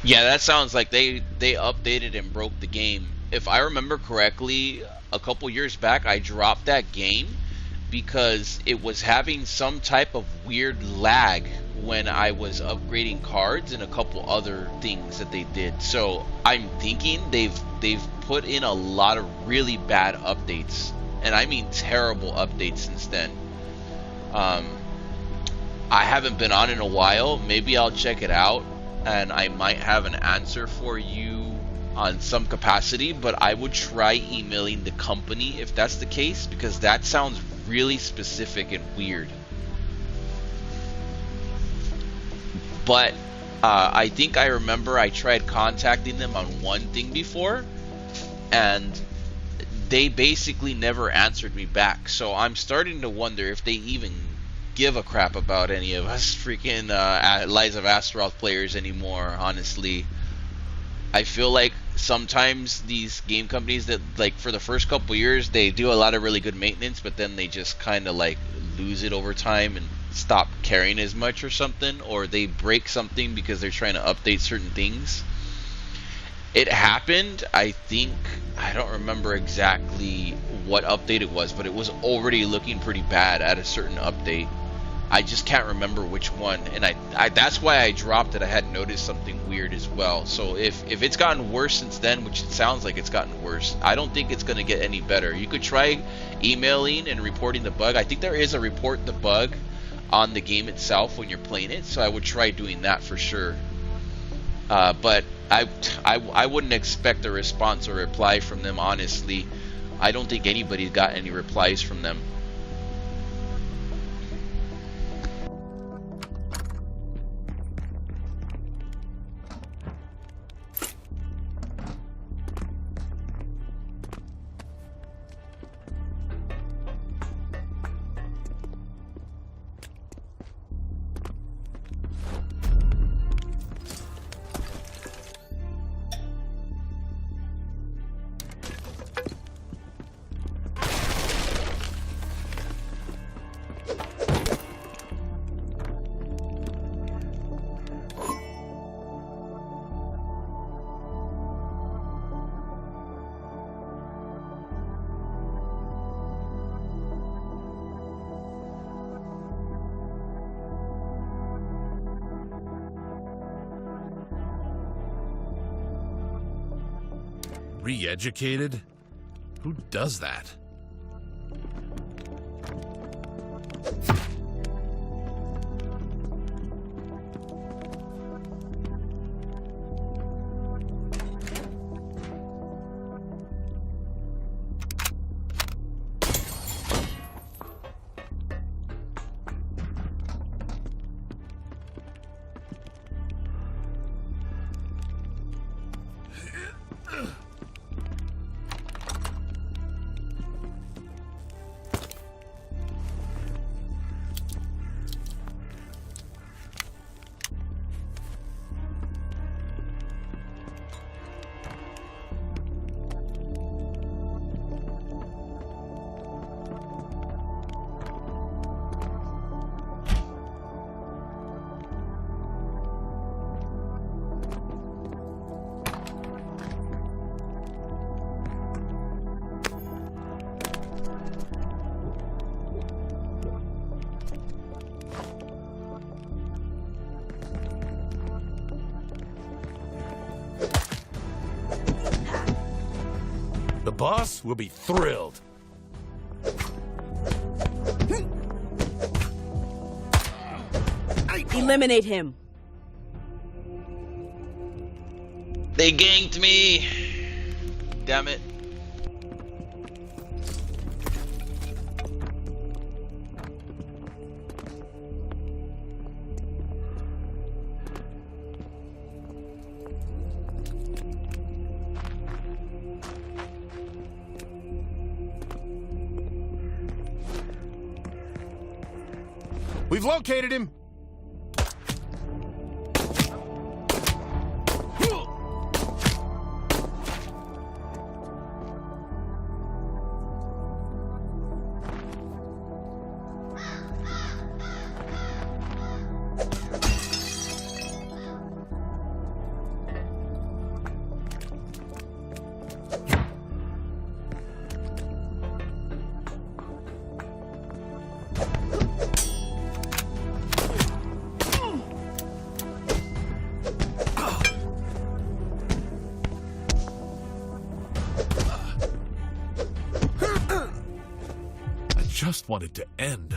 Yeah, that sounds like they updated and broke the game if I remember correctly, a couple years back, I dropped that game because it was having some type of weird lag when I was upgrading cards and a couple other things that they did. So I'm thinking they've put in a lot of really bad updates, and I mean terrible updates since then. I haven't been on in a while. Maybe I'll check it out, and I might have an answer for you on some capacity, but I would try emailing the company if that's the case, because that sounds really specific and weird. But I think I remember I tried contacting them on one thing before, and they basically never answered me back. So I'm starting to wonder if they even give a crap about any of us freaking Lies of Astaroth players anymore, honestly. I feel like sometimes these game companies that, like, for the first couple years, they do a lot of really good maintenance, but then they just kind of like lose it over time and stop caring as much or something, or they break something because they're trying to update certain things. It happened, I think, I don't remember exactly what update it was, but it was already looking pretty bad at a certain update. I just can't remember which one, and I that's why I dropped it. I had noticed something weird as well. So if it's gotten worse since then, which it sounds like it's gotten worse, I don't think it's going to get any better. You could try emailing and reporting the bug. I think there is a report the bug on the game itself when you're playing it, so I would try doing that for sure. But I wouldn't expect a response or reply from them, honestly. I don't think anybody got any replies from them. Re-educated? Who does that? The boss will be thrilled. Eliminate him. They ganked me. Damn it. We've located him. just want it to end.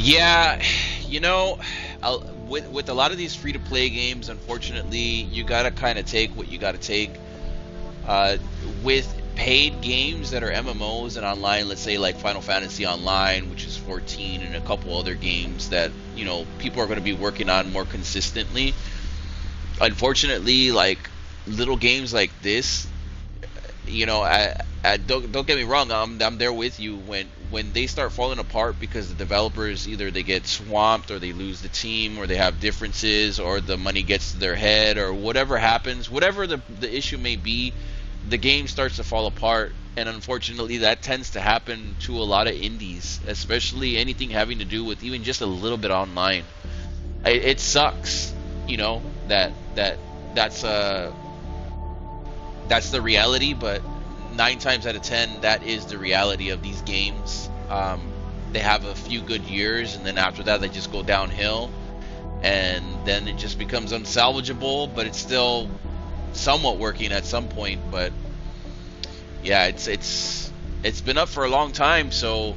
Yeah, you know, with a lot of these free-to-play games, unfortunately, you gotta kind of take what you gotta take. With paid games that are MMOs and online, let's say like Final Fantasy Online, which is 14, and a couple other games that, you know, people are going to be working on more consistently. Unfortunately, like little games like this, you know, I don't get me wrong, I'm there with you when they start falling apart because the developers, either they get swamped or they lose the team or they have differences or the money gets to their head or whatever happens, whatever the issue may be, the game starts to fall apart. And unfortunately that tends to happen to a lot of indies, especially anything having to do with even just a little bit online. It sucks, you know, that's the reality, but 9 times out of 10 that is the reality of these games. They have a few good years and then after that they just go downhill, and then it just becomes unsalvageable, but it's still somewhat working at some point. But yeah, it's been up for a long time, so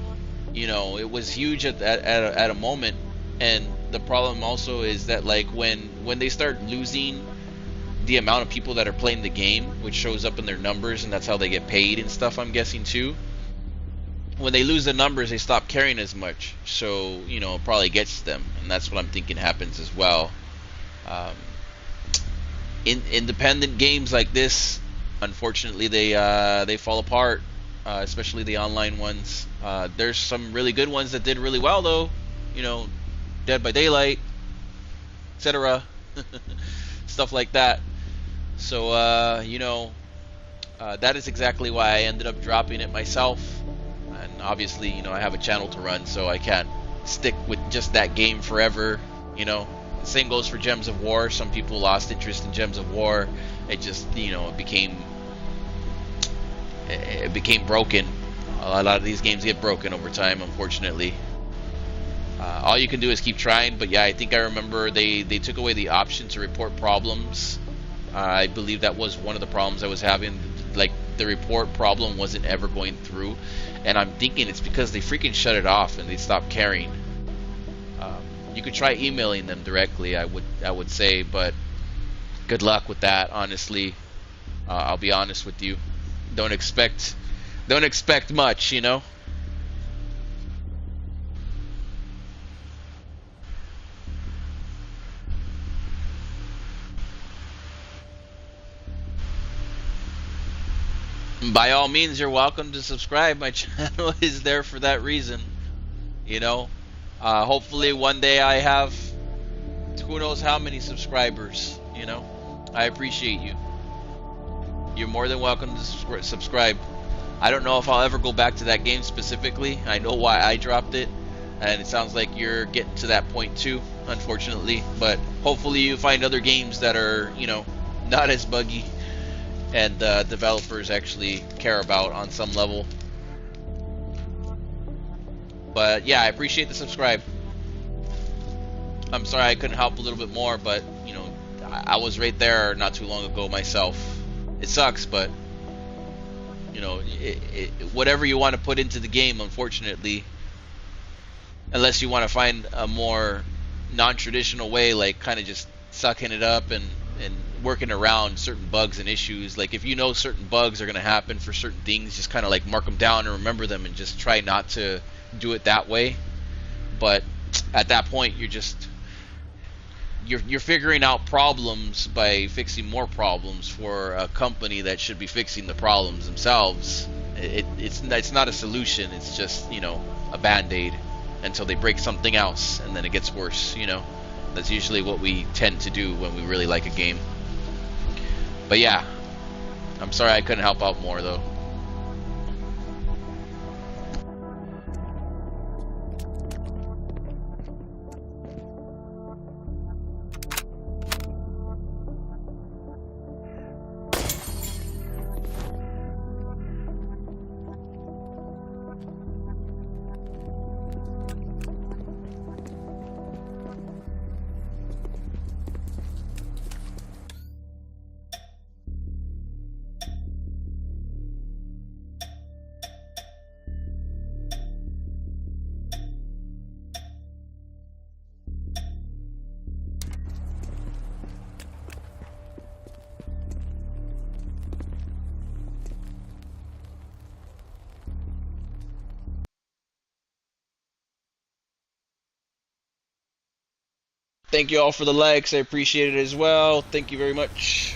you know, it was huge at a moment. And the problem also is that like when they start losing the amount of people that are playing the game, which shows up in their numbers, and that's how they get paid and stuff, I'm guessing too. When they lose the numbers, they stop caring as much, so you know, it probably gets them, and that's what I'm thinking happens as well. In independent games like this, unfortunately, they fall apart, especially the online ones. There's some really good ones that did really well though, you know, Dead by Daylight, etc. Stuff like that. So you know, that is exactly why I ended up dropping it myself. And obviously, you know, I have a channel to run, so I can't stick with just that game forever, you know. The same goes for Gems of War. Some people lost interest in Gems of War. It just, you know, it became broken. A lot of these games get broken over time, unfortunately. All you can do is keep trying. But yeah, I think I remember they took away the option to report problems. I believe that was one of the problems I was having. Like, the report problem wasn't ever going through, and I'm thinking it's because they freaking shut it off and they stopped caring. You could try emailing them directly, I would say, but good luck with that. Honestly, I'll be honest with you. Don't expect much, you know. By all means, you're welcome to subscribe. My channel is there for that reason, you know. Hopefully one day I have who knows how many subscribers, you know. I appreciate you. You're more than welcome to subscribe. I don't know if I'll ever go back to that game specifically. I know why I dropped it, and it sounds like you're getting to that point too, unfortunately. But hopefully you find other games that are, you know, not as buggy and developers actually care about on some level. But yeah, I appreciate the subscribe. I'm sorry I couldn't help a little bit more, but you know, I was right there not too long ago myself. It sucks, but you know, whatever you want to put into the game, unfortunately, unless you want to find a more non-traditional way, like kind of just sucking it up and working around certain bugs and issues. Like if you know certain bugs are going to happen for certain things, just kind of like mark them down and remember them and just try not to do it that way. But at that point, you're figuring out problems by fixing more problems for a company that should be fixing the problems themselves. It's not a solution. It's just, you know, a band-aid. until they break something else, and then it gets worse, you know. That's usually what we tend to do when we really like a game. But yeah, I'm sorry I couldn't help out more though. Thank you all for the likes. I appreciate it as well. Thank you very much.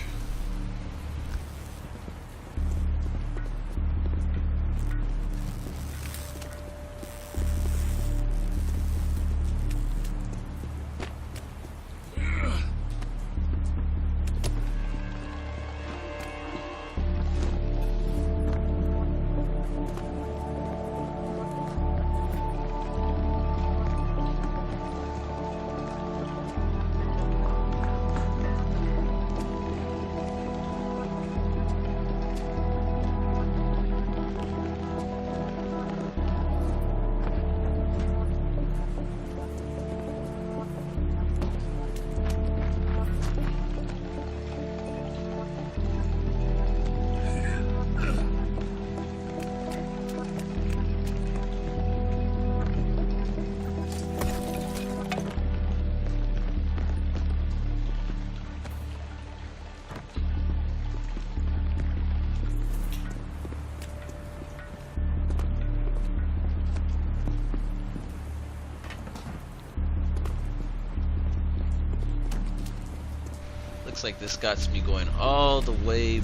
Looks like this got me going all the way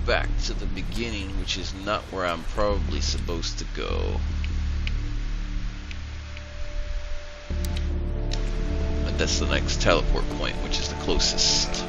back to the beginning, which is not where I'm probably supposed to go. But that's the next teleport point, which is the closest.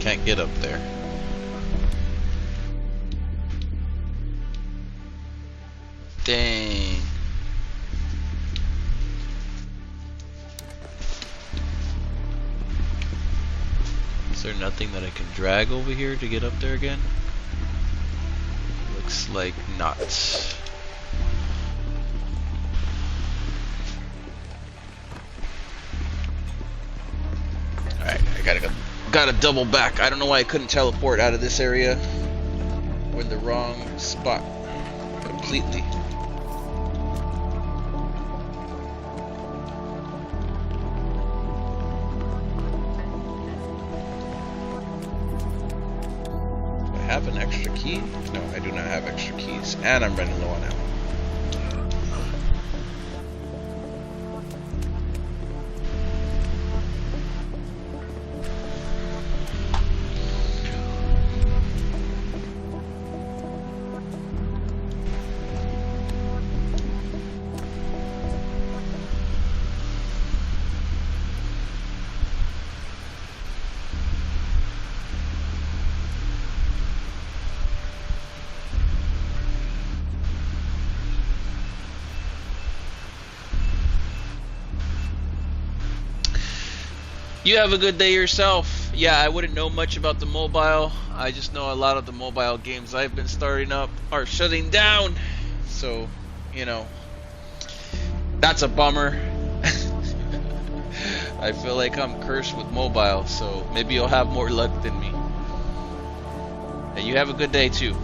Can't get up there. Dang. Is there nothing that I can drag over here to get up there again? Looks like not. Alright, I gotta double back. I don't know why I couldn't teleport out of this area. We're in the wrong spot completely. Do I have an extra key? No, I do not have extra keys. And I'm running low on ammo. You have a good day yourself. Yeah, I wouldn't know much about the mobile. I just know a lot of the mobile games I've been starting up are shutting down. So, you know, that's a bummer. I feel like I'm cursed with mobile, so maybe you'll have more luck than me. And you have a good day too.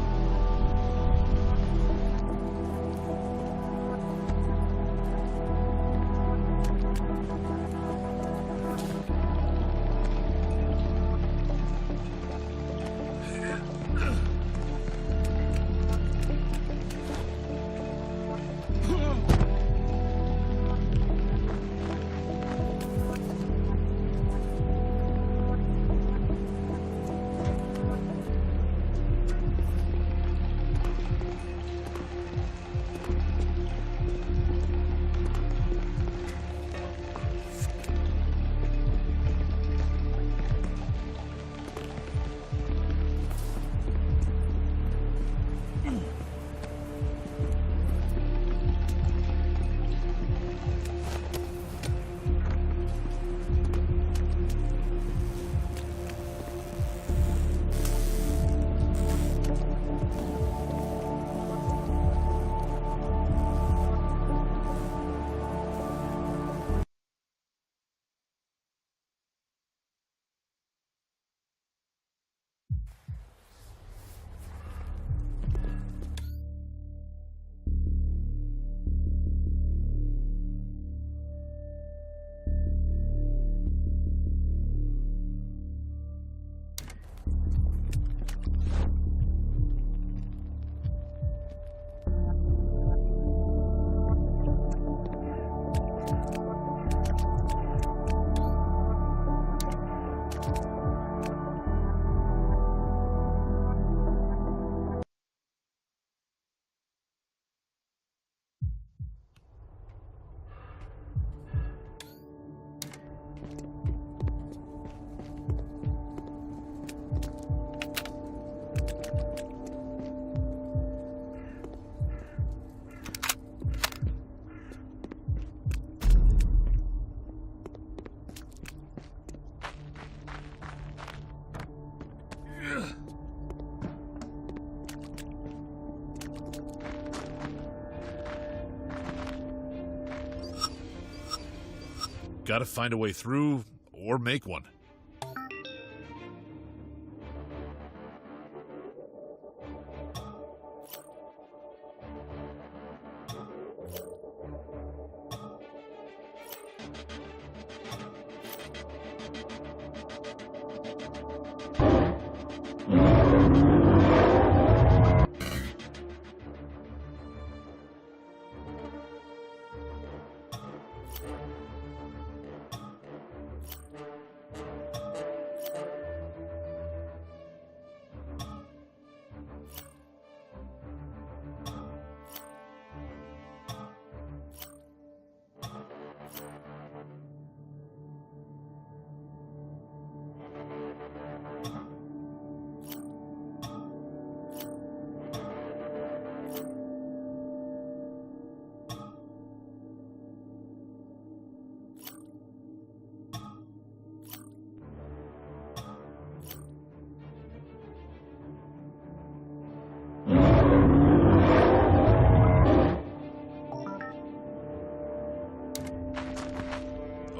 Gotta find a way through, or make one.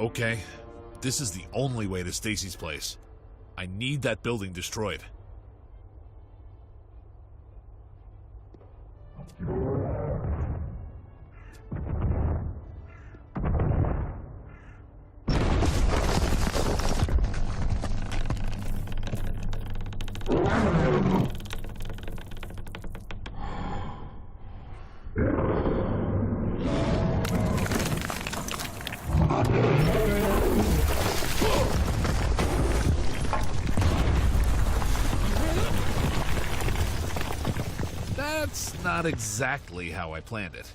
Okay, this is the only way to Stacy's place. I need that building destroyed. That's not exactly how I planned it.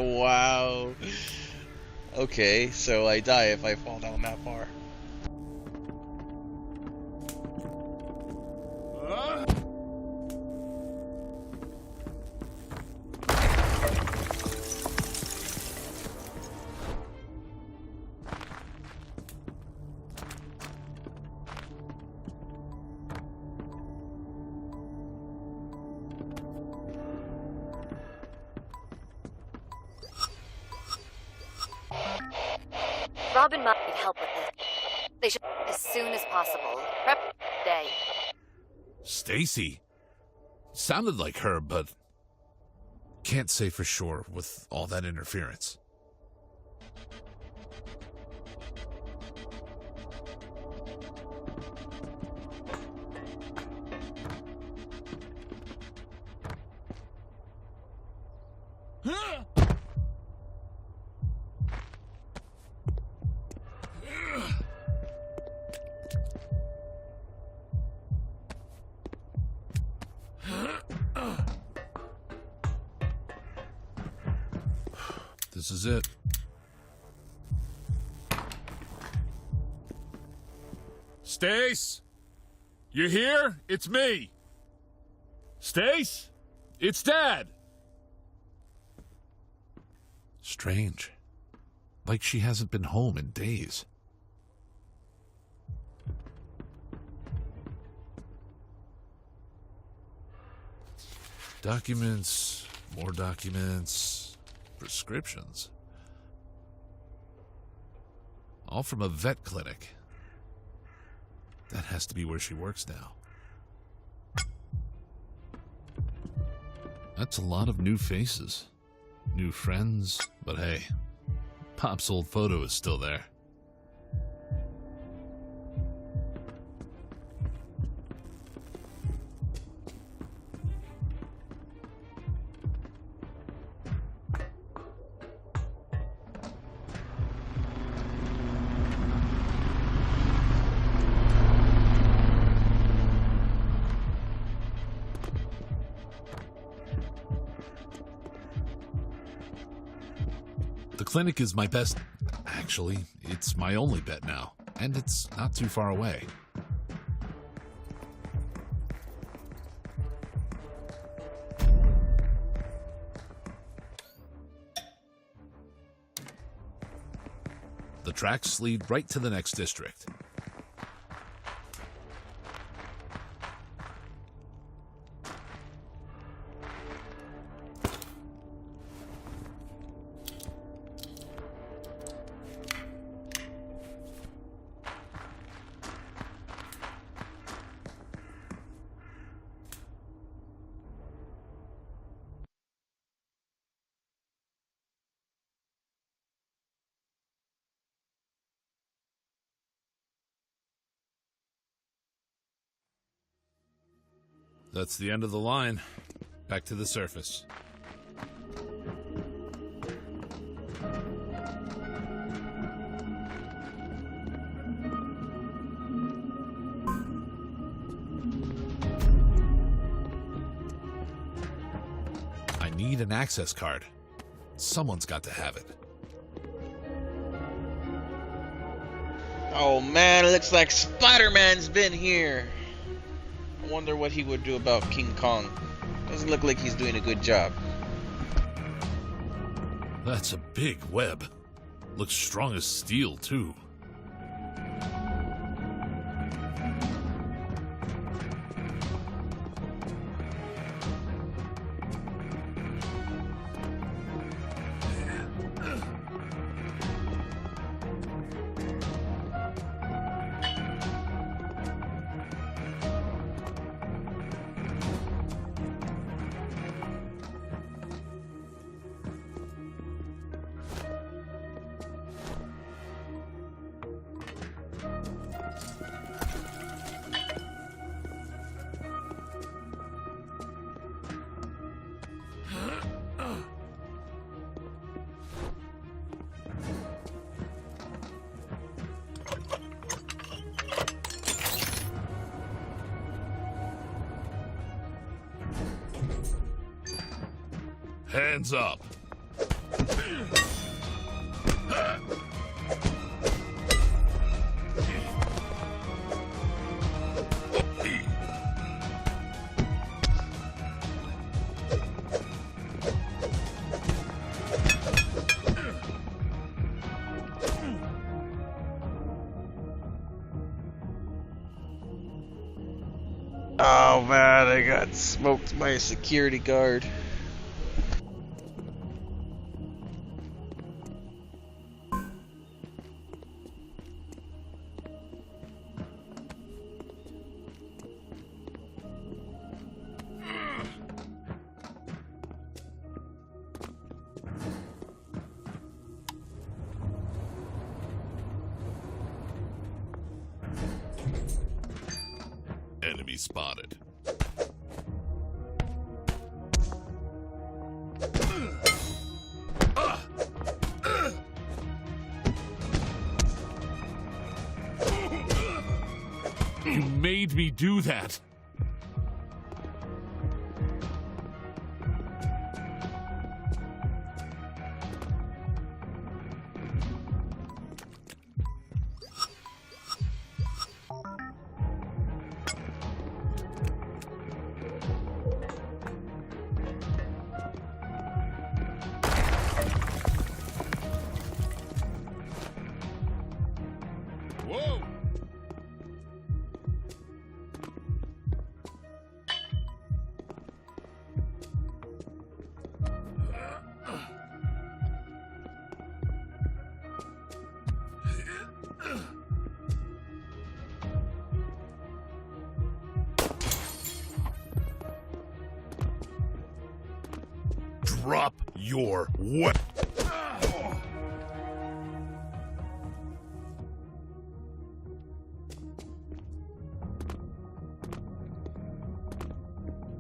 Wow. Okay, so I die if I fall down that far. Robin might need help with this. They should as soon as possible. Prep day. Stacy? Sounded like her, but can't say for sure with all that interference. This is it. Stace? You here? It's me. Stace? It's Dad. Strange. Like she hasn't been home in days. Documents, more documents, prescriptions. All from a vet clinic. That has to be where she works now. That's a lot of new faces. New friends, but hey, Pop's old photo is still there. The clinic is my best... Actually, it's my only bet now. And it's not too far away. The tracks lead right to the next district. That's the end of the line. Back to the surface. I need an access card. Someone's got to have it. Oh man, it looks like Spider-Man's been here. I wonder what he would do about King Kong. Doesn't look like he's doing a good job. That's a big web. Looks strong as steel, too. Hands up. Oh man, I got smoked by a security guard. Enemy spotted. You made me do that. Whoa! Drop your weapon.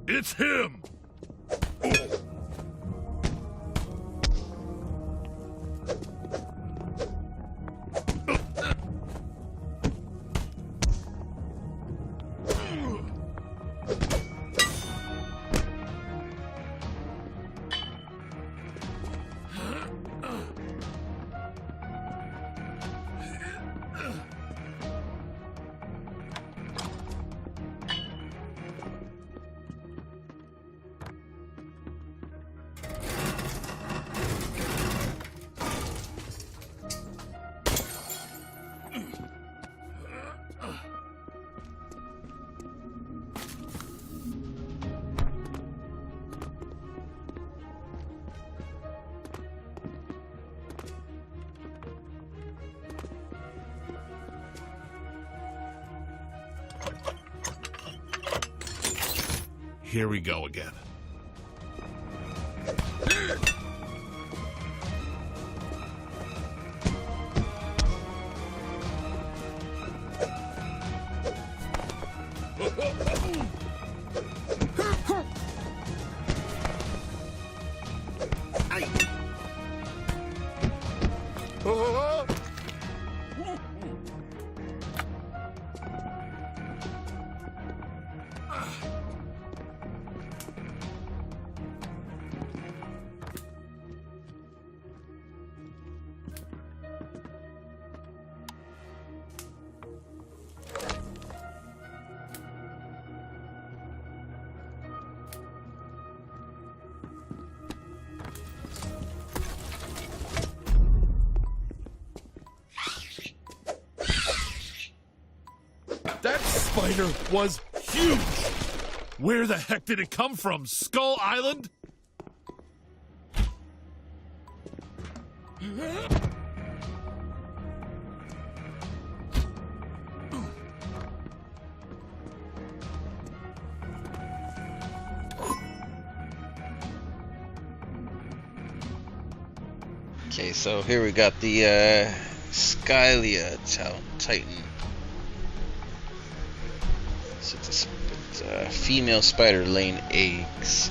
It's him! Here we go again. Oh! That spider was huge! Where the heck did it come from? Skull Island? Okay, so here we got the Skylia Titan. So it's a female spider laying eggs.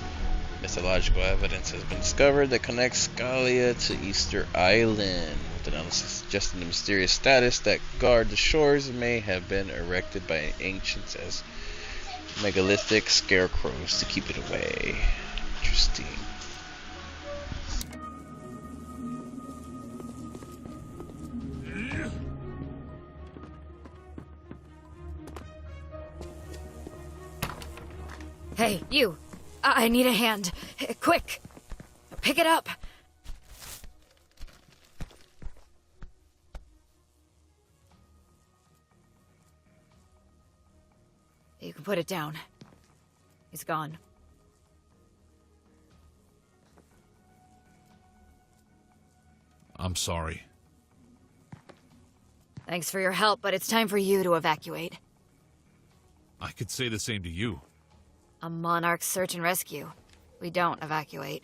Mythological evidence has been discovered that connects Skylia to Easter Island. With analysis suggesting the mysterious status that guard the shores may have been erected by ancients as megalithic scarecrows to keep it away. Interesting. Hey, you. I need a hand. Quick. Pick it up. You can put it down. He's gone. I'm sorry. Thanks for your help, but it's time for you to evacuate. I could say the same to you. A Monarch search and rescue. We don't evacuate.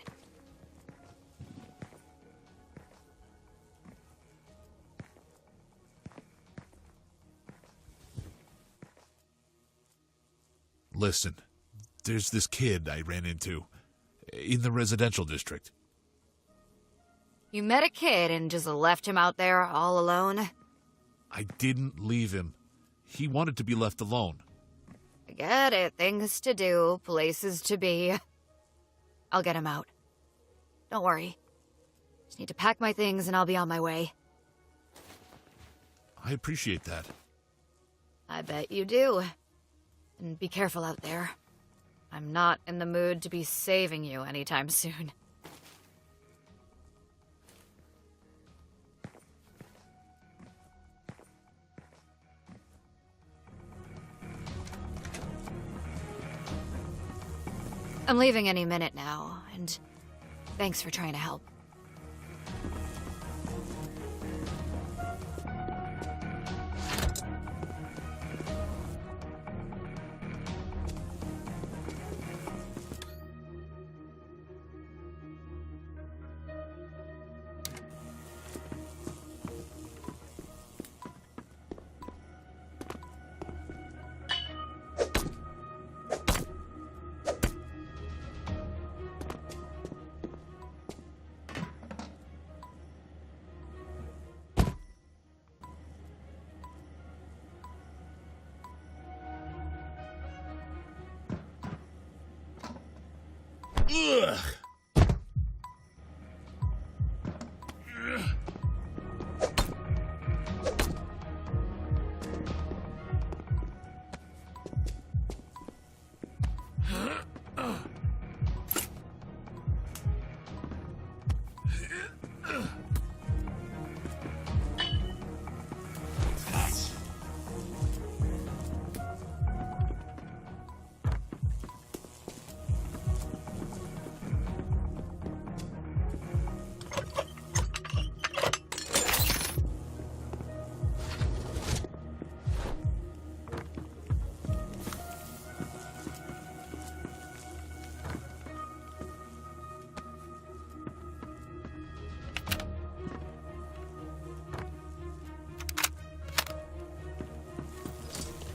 Listen, there's this kid I ran into in the residential district. You met a kid and just left him out there all alone? I didn't leave him. He wanted to be left alone. I get it. Things to do, places to be. I'll get him out. Don't worry. Just need to pack my things and I'll be on my way. I appreciate that. I bet you do. And be careful out there. I'm not in the mood to be saving you anytime soon. I'm leaving any minute now, and thanks for trying to help. Ugh!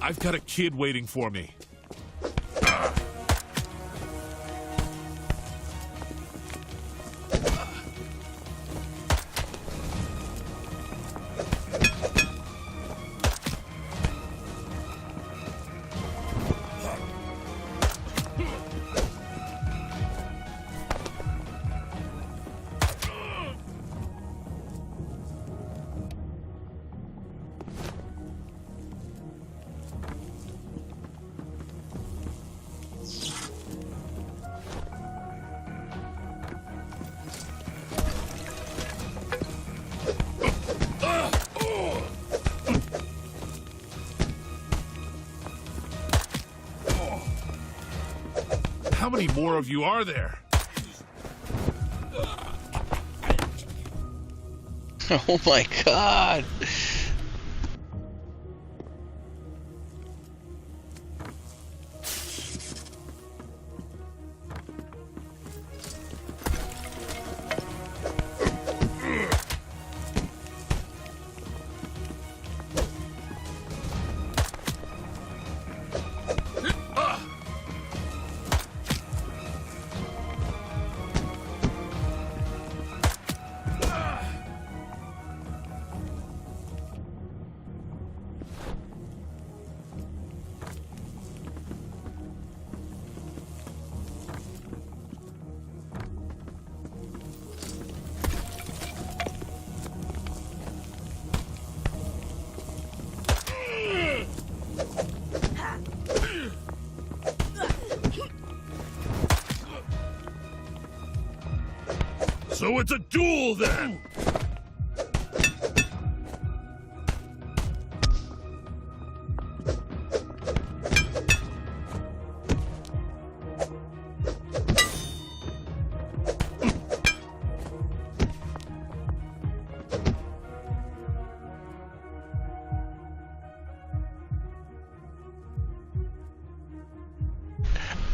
I've got a kid waiting for me. How many more of you are there? Oh my god. So it's a duel then!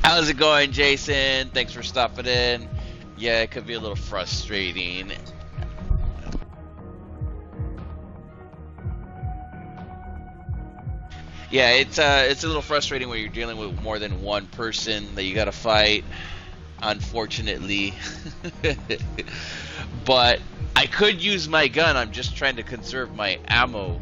How's it going, Jason? Thanks for stopping in. Yeah, it could be a little frustrating. Yeah, it's a little frustrating when you're dealing with more than one person that you gotta fight, unfortunately. But I could use my gun. I'm just trying to conserve my ammo.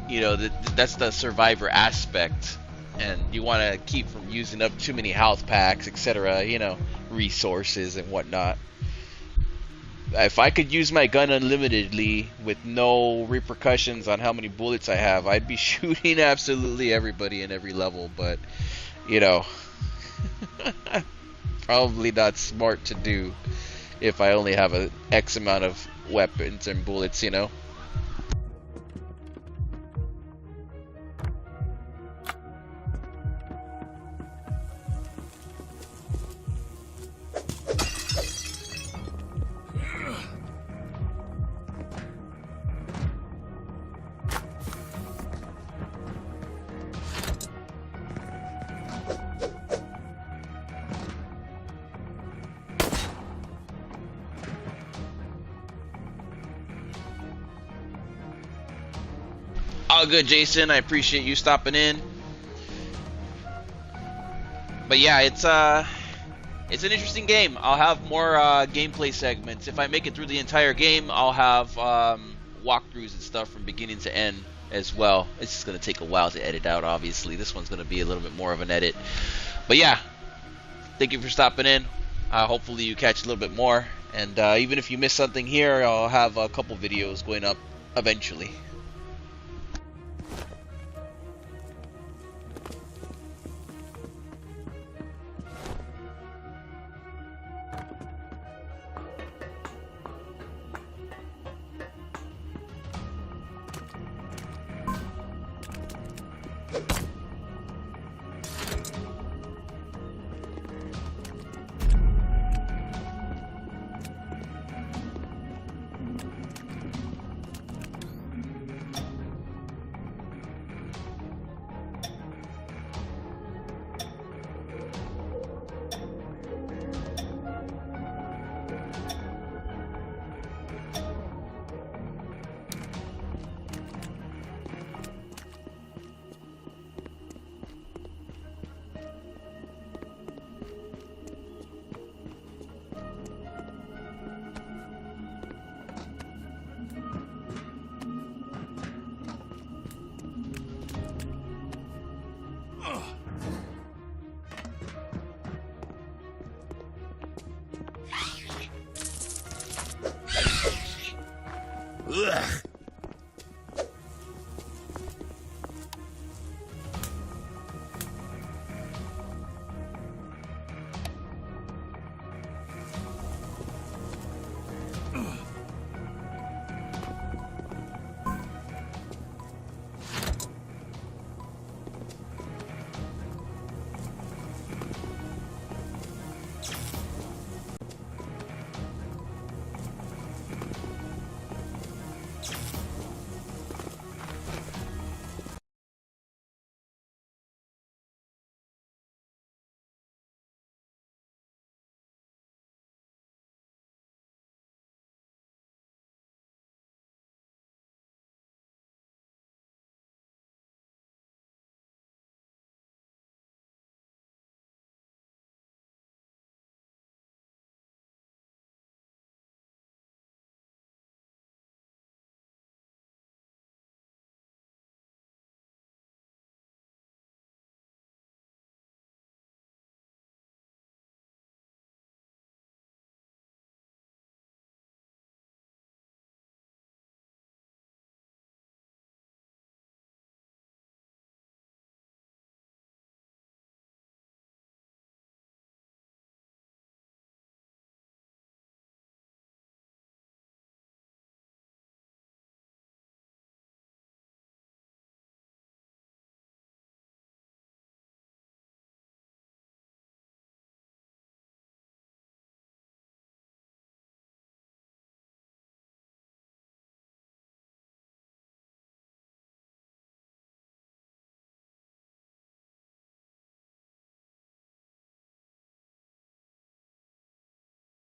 You know, that's the survivor aspect. And you want to keep from using up too many health packs, etc., you know, resources and whatnot. If I could use my gun unlimitedly with no repercussions on how many bullets I have, I'd be shooting absolutely everybody in every level, but, you know, probably not smart to do if I only have a X amount of weapons and bullets, you know. All good, Jason. I appreciate you stopping in. But yeah, it's an interesting game. I'll have more gameplay segments. If I make it through the entire game, I'll have walkthroughs and stuff from beginning to end as well. It's just gonna take a while to edit out, obviously. This one's gonna be a little bit more of an edit. But yeah, thank you for stopping in. Hopefully you catch a little bit more. And even if you miss something here, I'll have a couple videos going up eventually. Ugh.